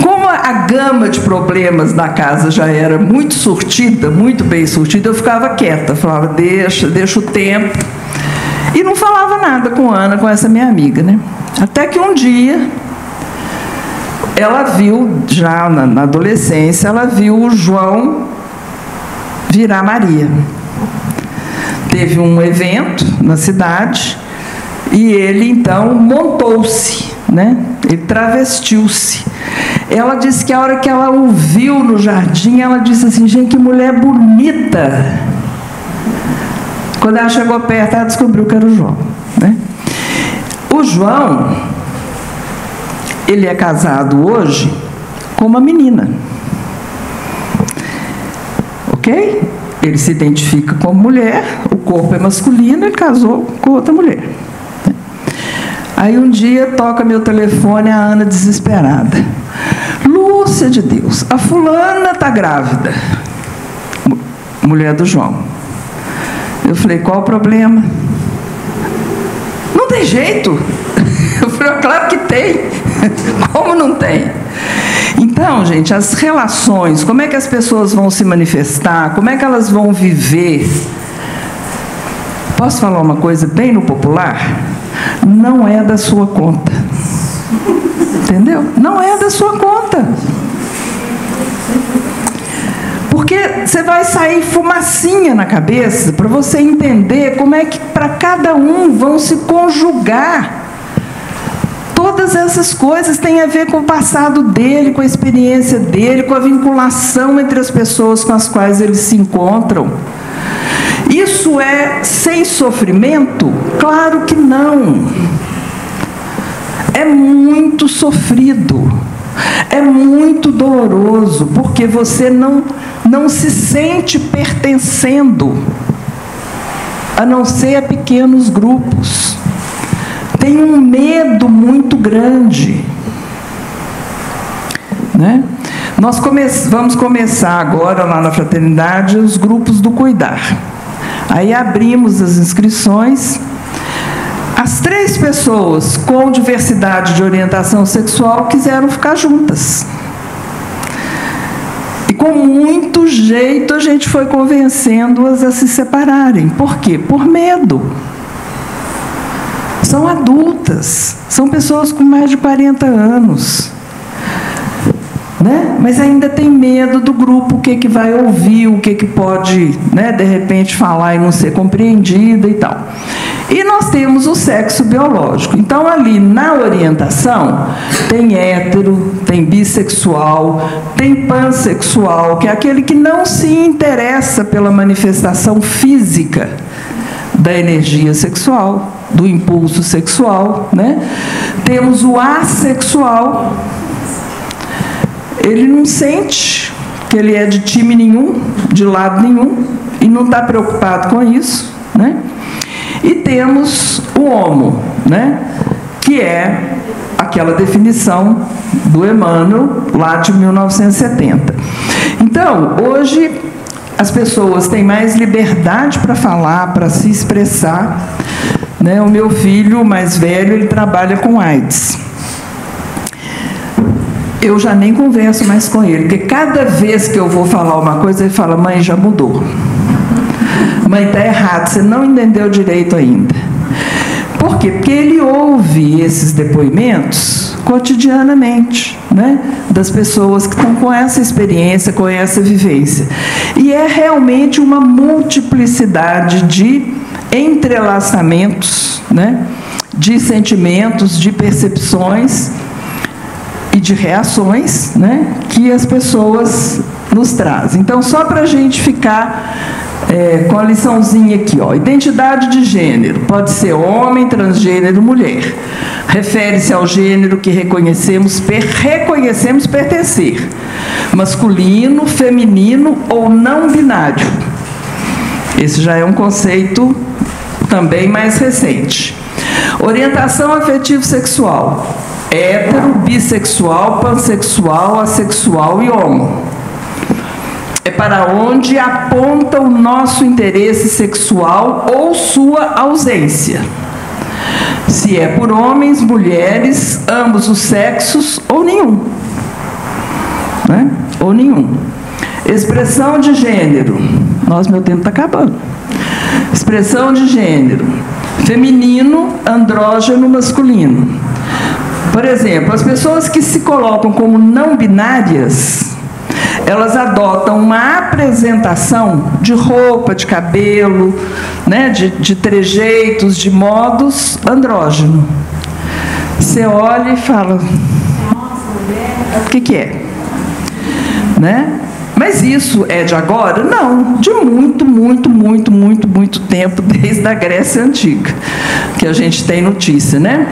Como a gama de problemas na casa já era muito surtida, muito bem surtida, eu ficava quieta, falava, deixa o tempo. E não falava nada com Ana, com essa minha amiga, né? Até que um dia, ela viu, já na adolescência, ela viu o João virar Maria. Teve um evento na cidade e ele, então, montou-se, né? Ele travestiu-se. Ela disse que a hora que ela o viu no jardim, ela disse assim, gente, que mulher bonita. Quando ela chegou perto, ela descobriu que era o João, né? O João, ele é casado hoje com uma menina. Ok? Ele se identifica como mulher, o corpo é masculino, ele casou com outra mulher. Aí um dia toca meu telefone, a Ana desesperada. Lúcia de Deus, a fulana está grávida. Mulher do João. Eu falei, qual o problema? Não tem jeito. Eu falei, claro que tem. Como não tem? Então, gente, as relações, como é que as pessoas vão se manifestar, como é que elas vão viver? Posso falar uma coisa bem no popular? Não é da sua conta. Entendeu? Não é da sua conta. Porque você vai sair fumacinha na cabeça para você entender como é que para cada um vão se conjugar. Todas essas coisas têm a ver com o passado dele, com a experiência dele, com a vinculação entre as pessoas com as quais eles se encontram. Isso é sem sofrimento? Claro que não. É muito sofrido. É muito doloroso, porque você não se sente pertencendo, a não ser a pequenos grupos. Tem um medo muito grande, né? Nós vamos começar agora lá na Fraternidade os grupos do Cuidar. Aí abrimos as inscrições. As 3 pessoas com diversidade de orientação sexual quiseram ficar juntas. E com muito jeito a gente foi convencendo-as a se separarem. Por quê? Por medo. São adultas, são pessoas com mais de 40 anos. Né? Mas ainda tem medo do grupo, o que vai ouvir, o que pode, né, de repente falar e não ser compreendida e tal. E nós temos o sexo biológico. Então, ali na orientação, tem hétero, tem bissexual, tem pansexual, que é aquele que não se interessa pela manifestação física da energia sexual, do impulso sexual, né? Temos o assexual. Ele não sente que ele é de time nenhum, de lado nenhum, e não está preocupado com isso, né? E temos o homo, né? Que é aquela definição do Emmanuel, lá de 1970. Então, hoje, as pessoas têm mais liberdade para falar, para se expressar, né? O meu filho mais velho, ele trabalha com AIDS. Eu já nem converso mais com ele, porque cada vez que eu vou falar uma coisa, ele fala, mãe, já mudou. Mãe, está errado, você não entendeu direito ainda. Por quê? Porque ele ouve esses depoimentos cotidianamente, né? Das pessoas que estão com essa experiência, com essa vivência. E é realmente uma multiplicidade de entrelaçamentos, né? De sentimentos, de percepções, e de reações, né, que as pessoas nos trazem. Então, só para a gente ficar com a liçãozinha aqui, ó. Identidade de gênero pode ser homem, transgênero, mulher. Refere-se ao gênero que reconhecemos pertencer, masculino, feminino ou não binário. Esse já é um conceito também mais recente. Orientação afetivo-sexual: hétero, bissexual, pansexual, assexual e homo. É para onde aponta o nosso interesse sexual ou sua ausência. Se é por homens, mulheres, ambos os sexos ou nenhum. Né? Ou nenhum. Expressão de gênero. Nossa, meu tempo está acabando. Expressão de gênero: feminino, andrógeno, masculino. Por exemplo, as pessoas que se colocam como não binárias, elas adotam uma apresentação de roupa, de cabelo, né, de trejeitos, de modos andrógeno. Você olha e fala, o que é? Né? Mas isso é de agora? Não, de muito tempo, desde a Grécia Antiga, que a gente tem notícia, né?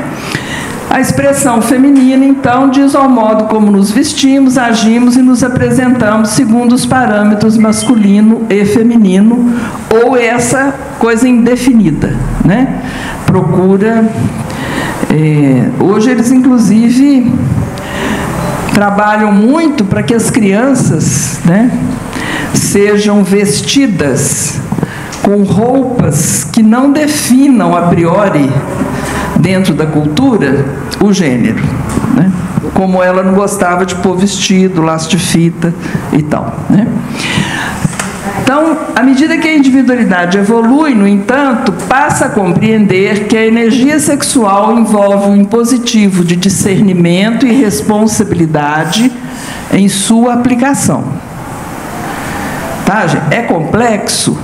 A expressão feminina, então, diz ao modo como nos vestimos, agimos e nos apresentamos segundo os parâmetros masculino e feminino, ou essa coisa indefinida, né? Procura... hoje eles, inclusive, trabalham muito para que as crianças, né, sejam vestidas com roupas que não definam a priori, dentro da cultura, o gênero, né? Como ela não gostava de pôr vestido, laço de fita e tal, né? Então, à medida que a individualidade evolui, no entanto, passa a compreender que a energia sexual envolve um impositivo de discernimento e responsabilidade em sua aplicação. Tá, gente? É complexo,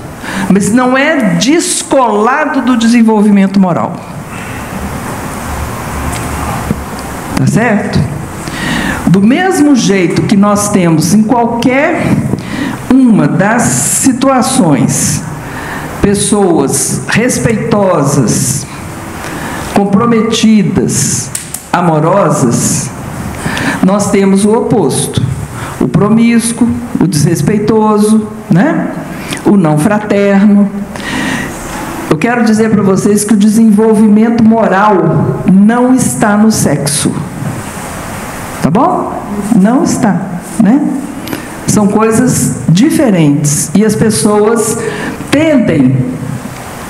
mas não é descolado do desenvolvimento moral. Tá certo? Do mesmo jeito que nós temos em qualquer uma das situações pessoas respeitosas, comprometidas, amorosas, nós temos o oposto: o promíscuo, o desrespeitoso, né? O não fraterno. Eu quero dizer para vocês que o desenvolvimento moral não está no sexo. Tá bom? Não está, né? São coisas diferentes. E as pessoas tendem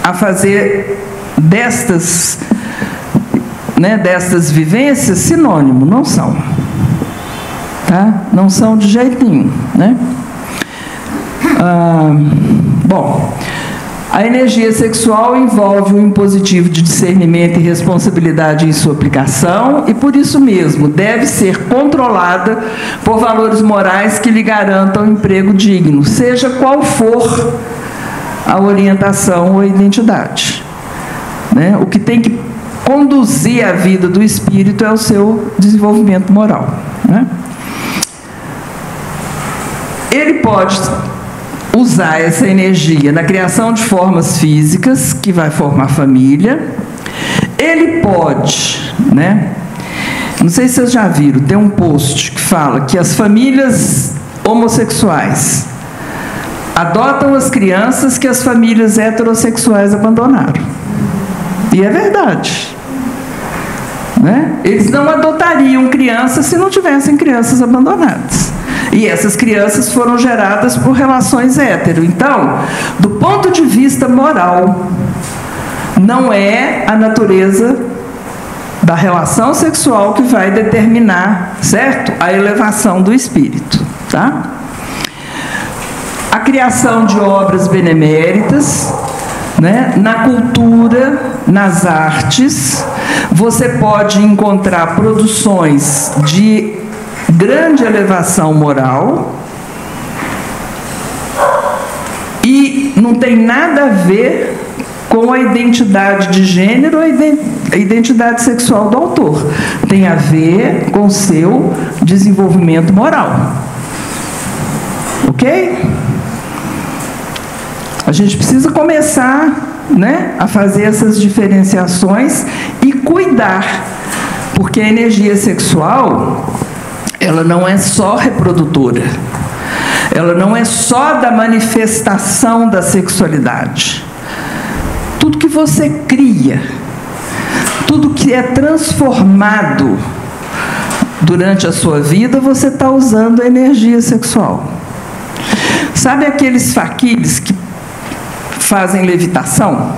a fazer destas vivências sinônimo. Não são. Tá? Não são de jeito nenhum, né? Bom... A energia sexual envolve um impositivo de discernimento e responsabilidade em sua aplicação e, por isso mesmo, deve ser controlada por valores morais que lhe garantam um emprego digno, seja qual for a orientação ou a identidade. Né? O que tem que conduzir a vida do espírito é o seu desenvolvimento moral. Né? Ele pode usar essa energia na criação de formas físicas, que vai formar família. Ele pode, né? Não sei se vocês já viram, tem um post que fala que as famílias homossexuais adotam as crianças que as famílias heterossexuais abandonaram. E é verdade. Né? Eles não adotariam crianças se não tivessem crianças abandonadas. E essas crianças foram geradas por relações hétero. Então, do ponto de vista moral, não é a natureza da relação sexual que vai determinar, certo? A elevação do espírito, tá? A criação de obras beneméritas, né? Na cultura, nas artes, você pode encontrar produções de grande elevação moral e não tem nada a ver com a identidade de gênero, a identidade sexual do autor. Tem a ver com o seu desenvolvimento moral. Ok? A gente precisa começar, né, a fazer essas diferenciações e cuidar, porque a energia sexual, ela não é só reprodutora, ela não é só da manifestação da sexualidade. Tudo que você cria, tudo que é transformado durante a sua vida, você está usando a energia sexual. Sabe aqueles faquires que fazem levitação?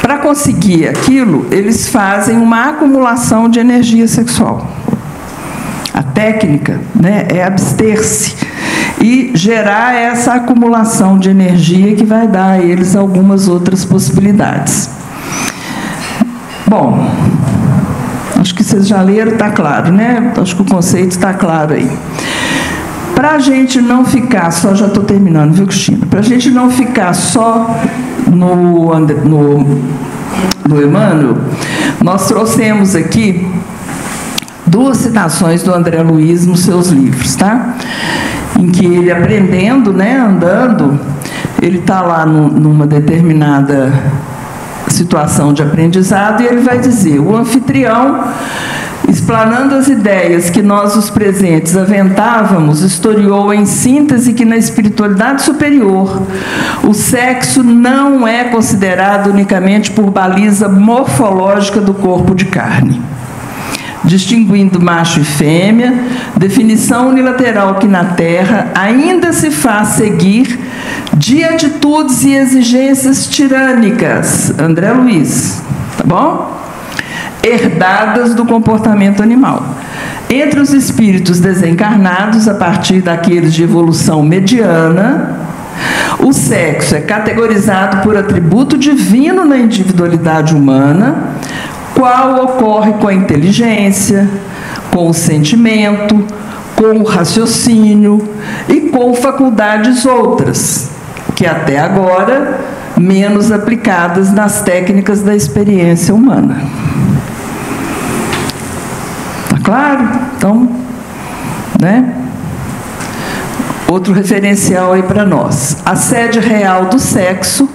Para conseguir aquilo, eles fazem uma acumulação de energia sexual. A técnica, né, é abster-se e gerar essa acumulação de energia que vai dar a eles algumas outras possibilidades. Bom, acho que vocês já leram, está claro, né? Acho que o conceito está claro aí. Para a gente não ficar só, já estou terminando, viu, Cristina? Para a gente não ficar só no Emmanuel, nós trouxemos aqui 2 citações do André Luiz nos seus livros, tá? Em que ele, aprendendo, né, andando, ele está lá numa determinada situação de aprendizado e ele vai dizer: o anfitrião, explanando as ideias que nós, os presentes, aventávamos, historiou em síntese que na espiritualidade superior o sexo não é considerado unicamente por baliza morfológica do corpo de carne, distinguindo macho e fêmea, definição unilateral que na Terra ainda se faz seguir de atitudes e exigências tirânicas, André Luiz, tá bom? Herdadas do comportamento animal. Entre os espíritos desencarnados, a partir daqueles de evolução mediana, o sexo é categorizado por atributo divino na individualidade humana, qual ocorre com a inteligência, com o sentimento, com o raciocínio e com faculdades outras, que até agora menos aplicadas nas técnicas da experiência humana. Tá claro? Então, né? Outro referencial aí para nós. A sede real do sexo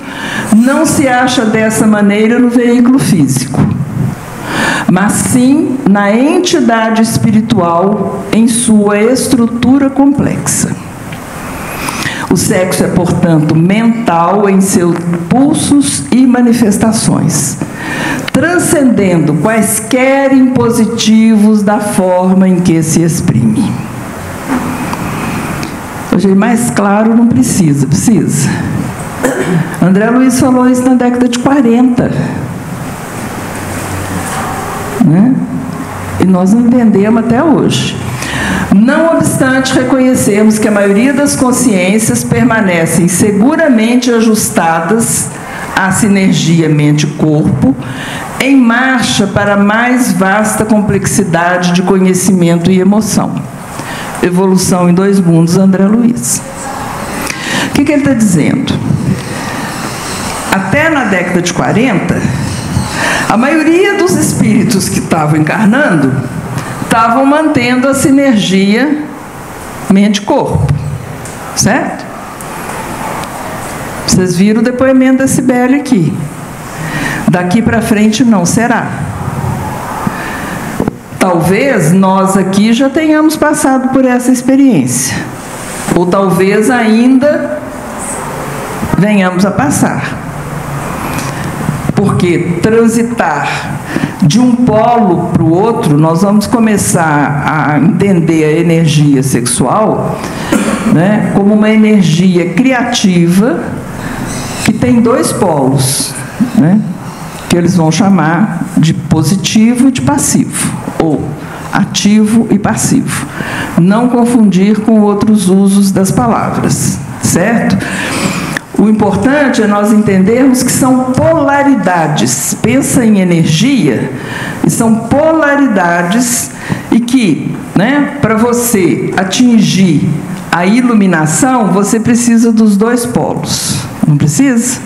não se acha dessa maneira no veículo físico, mas sim na entidade espiritual em sua estrutura complexa. O sexo é, portanto, mental em seus pulsos e manifestações, transcendendo quaisquer impositivos da forma em que se exprime. Hoje, mais claro, não precisa. André Luiz falou isso na década de 40. Né? E nós não entendemos até hoje. Não obstante, reconhecemos que a maioria das consciências permanecem seguramente ajustadas à sinergia mente-corpo, em marcha para a mais vasta complexidade de conhecimento e emoção. Evolução em 2 Mundos, André Luiz. O que ele está dizendo? Até na década de 40, a maioria dos espíritos que estavam encarnando estavam mantendo a sinergia mente-corpo, certo? Vocês viram o depoimento da Cibele aqui. Daqui para frente não será. Talvez nós aqui já tenhamos passado por essa experiência, ou talvez ainda venhamos a passar. Porque transitar de um polo para o outro, nós vamos começar a entender a energia sexual, né, como uma energia criativa que tem 2 polos, né, que eles vão chamar de positivo e de passivo, ou ativo e passivo. Não confundir com outros usos das palavras, certo? O importante é nós entendermos que são polaridades. Pensa em energia, e são polaridades, e que, né, para você atingir a iluminação, você precisa dos 2 polos. Não precisa?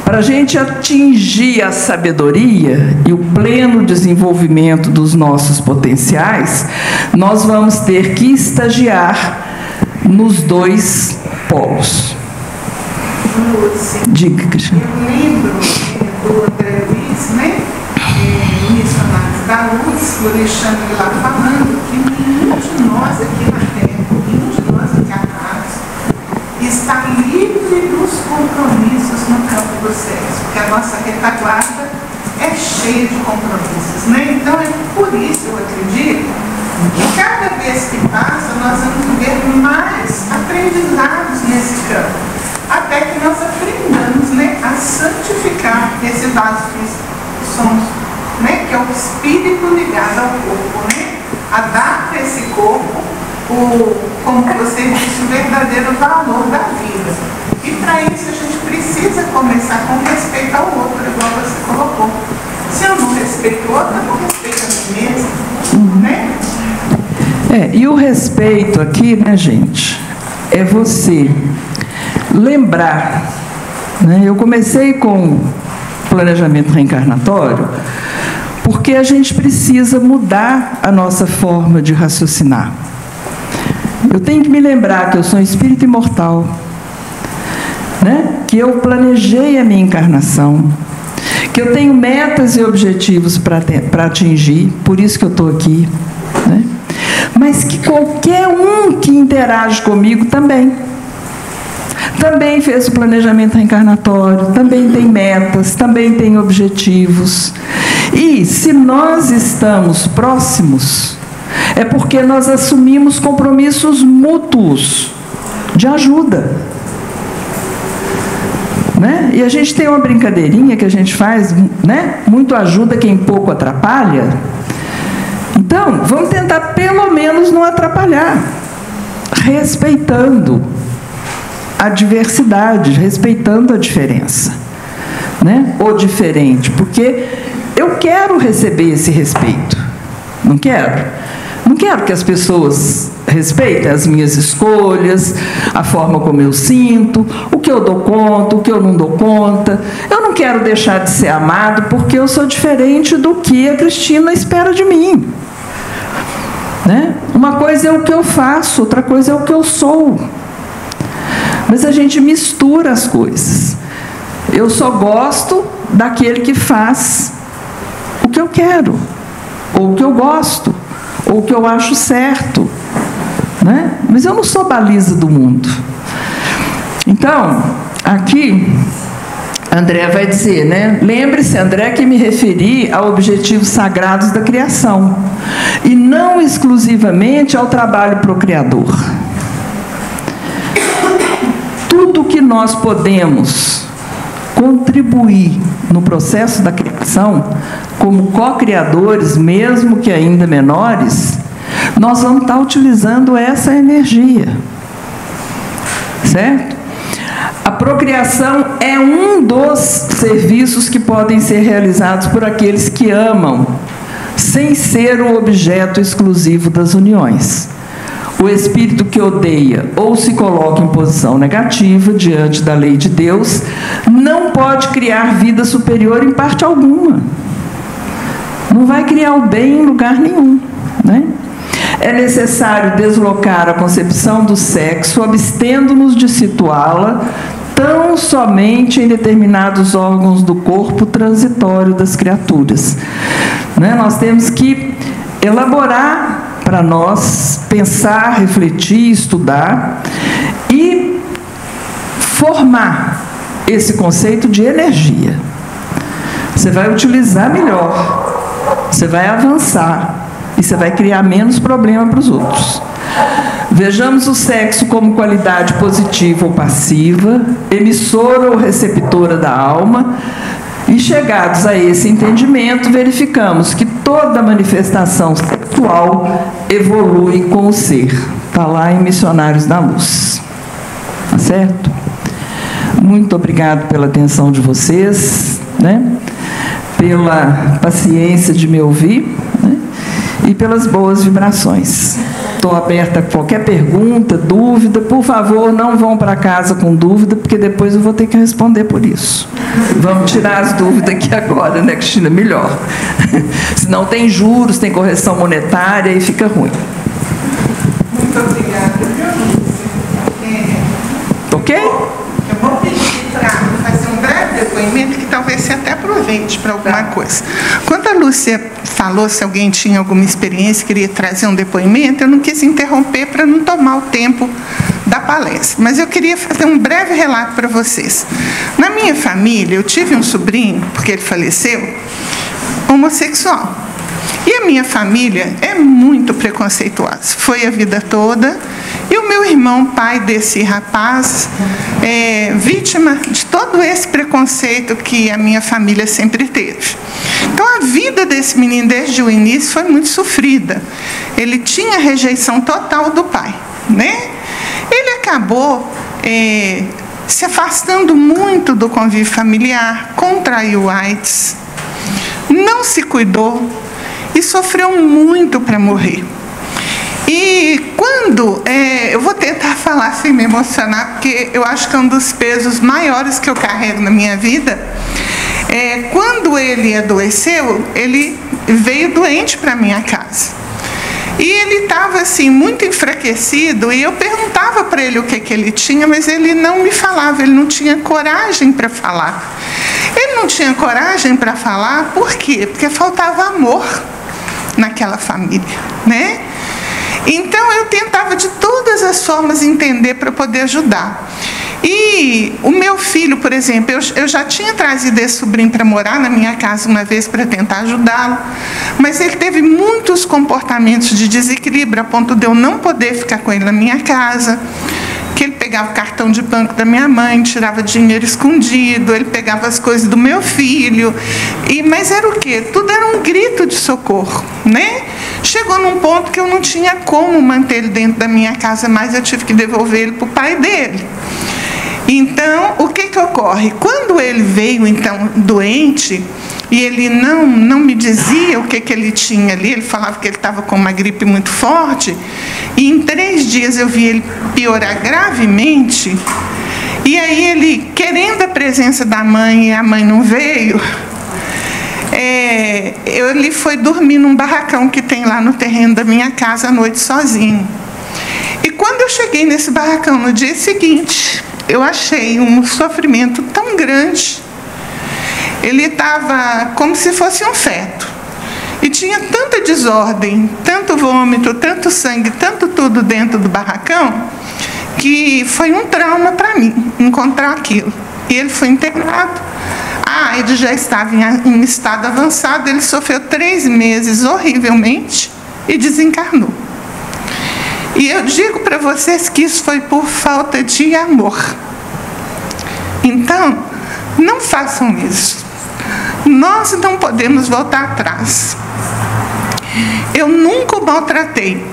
Para a gente atingir a sabedoria e o pleno desenvolvimento dos nossos potenciais, nós vamos ter que estagiar nos dois polos. Diga, Cristiane. Eu lembro do André Luiz, né? Missionários da Luz, o Alexandre lá falando que nenhum de nós aqui na Terra, nenhum de nós encarnados, está livre dos compromissos no campo do sexo, porque a nossa retaguarda é cheia de compromissos, né? Então é por isso, eu acredito, que cada vez que passa nós vamos ver mais aprendizados nesse campo, até que nós aprendamos, né, a santificar esse vaso que somos, né, que é o espírito ligado ao corpo, né, a dar para esse corpo como você disse, o verdadeiro valor da vida. E para isso a gente precisa começar com respeito ao outro, igual você colocou. Se eu não respeito o outro, eu não respeito a mim mesmo, né? E o respeito aqui, né, gente, é você lembrar, né? Eu comecei com planejamento reencarnatório porque a gente precisa mudar a nossa forma de raciocinar. Eu tenho que me lembrar que eu sou um espírito imortal, né? Que eu planejei a minha encarnação, que eu tenho metas e objetivos para atingir, por isso que eu estou aqui, né? Mas que qualquer um que interage comigo também fez o planejamento reencarnatório, também tem metas, também tem objetivos. E se nós estamos próximos, é porque nós assumimos compromissos mútuos de ajuda, né? E a gente tem uma brincadeirinha que a gente faz, né? Muito ajuda quem pouco atrapalha. Então, vamos tentar pelo menos não atrapalhar, respeitando a diversidade, respeitando a diferença, né? O diferente, porque eu quero receber esse respeito, não quero? Não quero que as pessoas respeitem as minhas escolhas, a forma como eu sinto, o que eu dou conta, o que eu não dou conta. Eu não quero deixar de ser amado porque eu sou diferente do que a Cristina espera de mim, né? Uma coisa é o que eu faço, outra coisa é o que eu sou. Mas a gente mistura as coisas. Eu só gosto daquele que faz o que eu quero, ou o que eu gosto, ou o que eu acho certo, né? Mas eu não sou baliza do mundo. Então, aqui, André vai dizer, né? Lembre-se, André, que me referi a objetivos sagrados da criação, e não exclusivamente ao trabalho procriador. Tudo que nós podemos contribuir no processo da criação, como co-criadores, mesmo que ainda menores, nós vamos estar utilizando essa energia, certo? A procriação é um dos serviços que podem ser realizados por aqueles que amam, sem ser o objeto exclusivo das uniões. O espírito que odeia ou se coloca em posição negativa diante da lei de Deus não pode criar vida superior em parte alguma. Não vai criar o bem em lugar nenhum, né? É necessário deslocar a concepção do sexo, abstendo-nos de situá-la tão somente em determinados órgãos do corpo transitório das criaturas, né? Nós temos que elaborar para nós, pensar, refletir, estudar e formar esse conceito de energia. Você vai utilizar melhor, você vai avançar e você vai criar menos problema para os outros. Vejamos o sexo como qualidade positiva ou passiva, emissora ou receptora da alma, e chegados a esse entendimento, verificamos que toda manifestação sexual evolui com o ser. Está lá em Missionários da Luz. Tá certo? Muito obrigado pela atenção de vocês, né? Pela paciência de me ouvir, né? E pelas boas vibrações. Estou aberta a qualquer pergunta, dúvida. Por favor, não vão para casa com dúvida, porque depois eu vou ter que responder por isso. Vamos tirar as dúvidas aqui agora, né, Cristina? Melhor. Senão tem juros, tem correção monetária e fica ruim. Muito obrigada, viu, Lúcia? Ok? Eu vou pedir para fazer um breve depoimento que talvez você até aproveite para alguma coisa. Quando a Lúcia falou se alguém tinha alguma experiência, queria trazer um depoimento, eu não quis interromper para não tomar o tempo da palestra. Mas eu queria fazer um breve relato para vocês. Na minha família, eu tive um sobrinho, porque ele faleceu, homossexual. E a minha família é muito preconceituosa. Foi a vida toda. E o meu irmão, pai desse rapaz, é vítima de todo esse preconceito que a minha família sempre teve. Então, a vida desse menino, desde o início, foi muito sofrida. Ele tinha rejeição total do pai, né? Ele acabou se afastando muito do convívio familiar, contraiu AIDS, não se cuidou e sofreu muito para morrer. E quando, eu vou tentar falar sem me emocionar, porque eu acho que é um dos pesos maiores que eu carrego na minha vida. Quando ele adoeceu, ele veio doente para minha casa. E ele estava assim, muito enfraquecido, e eu perguntava para ele o que ele tinha, mas ele não me falava, ele não tinha coragem para falar. Ele não tinha coragem para falar, por quê? Porque faltava amor naquela família, né? Então, eu tentava de todas as formas entender para poder ajudar. E o meu filho, por exemplo, eu já tinha trazido esse sobrinho para morar na minha casa uma vez para tentar ajudá-lo, mas ele teve muitos comportamentos de desequilíbrio, a ponto de eu não poder ficar com ele na minha casa, que ele pegava o cartão de banco da minha mãe, tirava dinheiro escondido, ele pegava as coisas do meu filho, mas era o quê? Tudo era um grito de socorro, né? Chegou num ponto que eu não tinha como manter ele dentro da minha casa, mas eu tive que devolver ele para o pai dele. Então, o que ocorre? Quando ele veio, então, doente, e ele não me dizia o que ele tinha ali, ele falava que ele estava com uma gripe muito forte, e em 3 dias eu vi ele piorar gravemente, e aí ele, querendo a presença da mãe, e a mãe não veio, ele foi dormir num barracão que tem lá no terreno da minha casa à noite sozinho. E quando eu cheguei nesse barracão no dia seguinte, eu achei um sofrimento tão grande. Ele estava como se fosse um feto. E tinha tanta desordem, tanto vômito, tanto sangue, tanto tudo dentro do barracão, que foi um trauma para mim encontrar aquilo. E ele foi internado. A AIDS já estava em estado avançado, ele sofreu 3 meses horrivelmente e desencarnou. E eu digo para vocês que isso foi por falta de amor. Então, não façam isso. Nós não podemos voltar atrás. Eu nunca o maltratei,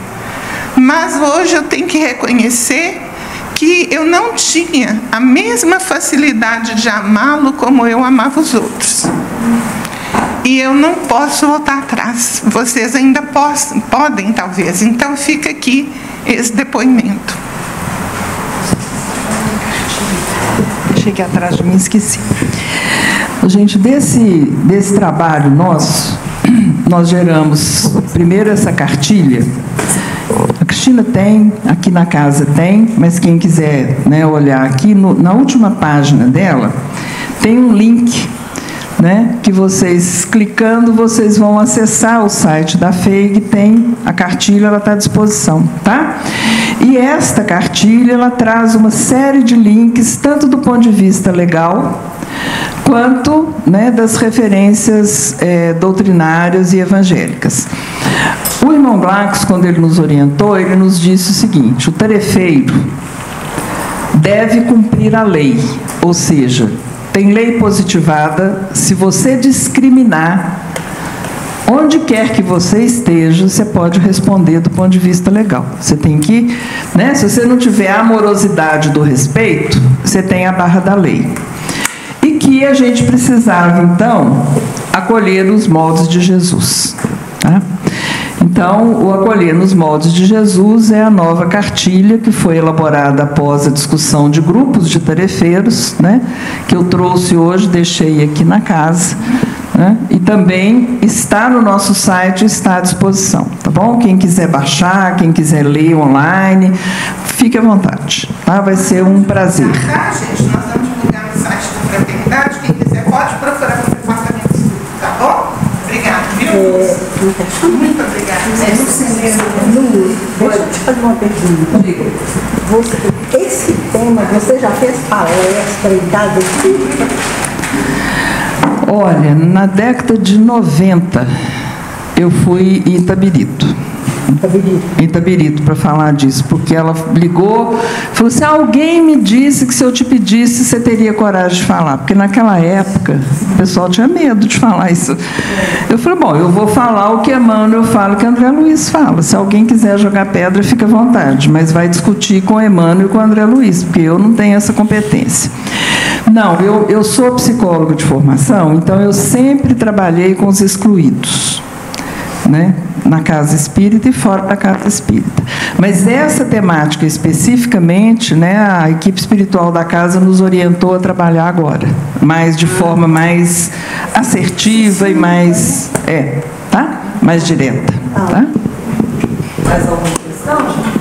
mas hoje eu tenho que reconhecer que eu não tinha a mesma facilidade de amá-lo como eu amava os outros. E eu não posso voltar atrás. Vocês ainda podem, talvez. Então, fica aqui esse depoimento. Deixei aqui atrás de mim, esqueci. Gente, desse trabalho nosso, nós geramos primeiro essa cartilha. A Cristina tem, aqui na casa tem, mas quem quiser, né, olhar aqui, na última página dela, tem um link, né, que vocês, clicando, vocês vão acessar o site da FEIG, tem a cartilha, ela está à disposição, tá? E esta cartilha, ela traz uma série de links, tanto do ponto de vista legal, quanto, né, das referências doutrinárias e evangélicas. O irmão Glacos, quando ele nos orientou, ele nos disse o seguinte: o tarefeiro deve cumprir a lei, ou seja, tem lei positivada. Se você discriminar, onde quer que você esteja, você pode responder do ponto de vista legal. Você tem que, né, se você não tiver a amorosidade do respeito, você tem a barra da lei. E que a gente precisava, então, acolher os moldes de Jesus. Tá? Então, o Acolher nos Moldes de Jesus é a nova cartilha que foi elaborada após a discussão de grupos de tarefeiros, né, que eu trouxe hoje, deixei aqui na casa, né, e também está no nosso site, está à disposição, tá bom? Quem quiser baixar, quem quiser ler online, fique à vontade, tá? Vai ser um prazer. Tá, gente? Nós vamos divulgar no site da Fraternidade. Quem quiser pode procurar o departamento de estudo, tá bom? Obrigada, viu? Muito obrigada. Deixa eu te fazer uma pergunta. Esse tema, você já fez palestra em cada espírita? Olha, na década de 90, eu fui em Itabirito. Em Itabirito, para falar disso, porque ela ligou, falou assim: alguém me disse que se eu te pedisse, você teria coragem de falar, porque naquela época o pessoal tinha medo de falar isso. Eu falei: bom, eu vou falar o que Emmanuel fala, o que André Luiz fala. Se alguém quiser jogar pedra, fica à vontade, mas vai discutir com Emmanuel e com André Luiz, porque eu não tenho essa competência. Não, eu sou psicóloga de formação, então eu sempre trabalhei com os excluídos, né? Na casa espírita e fora da casa espírita. Mas essa temática especificamente, né, a equipe espiritual da casa nos orientou a trabalhar agora, mas de forma mais assertiva e mais, tá? Mais direta, tá? Mais alguma questão, gente?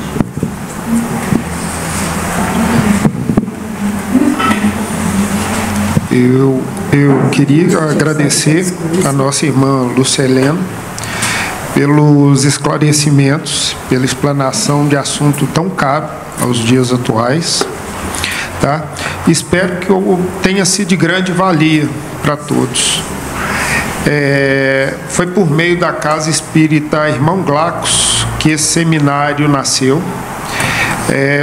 Eu queria agradecer a nossa irmã Lucelena pelos esclarecimentos, pela explanação de assunto tão caro aos dias atuais, tá? Espero que eu tenha sido de grande valia para todos. Foi por meio da Casa Espírita Irmão Glacos que esse seminário nasceu.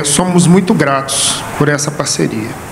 Somos muito gratos por essa parceria.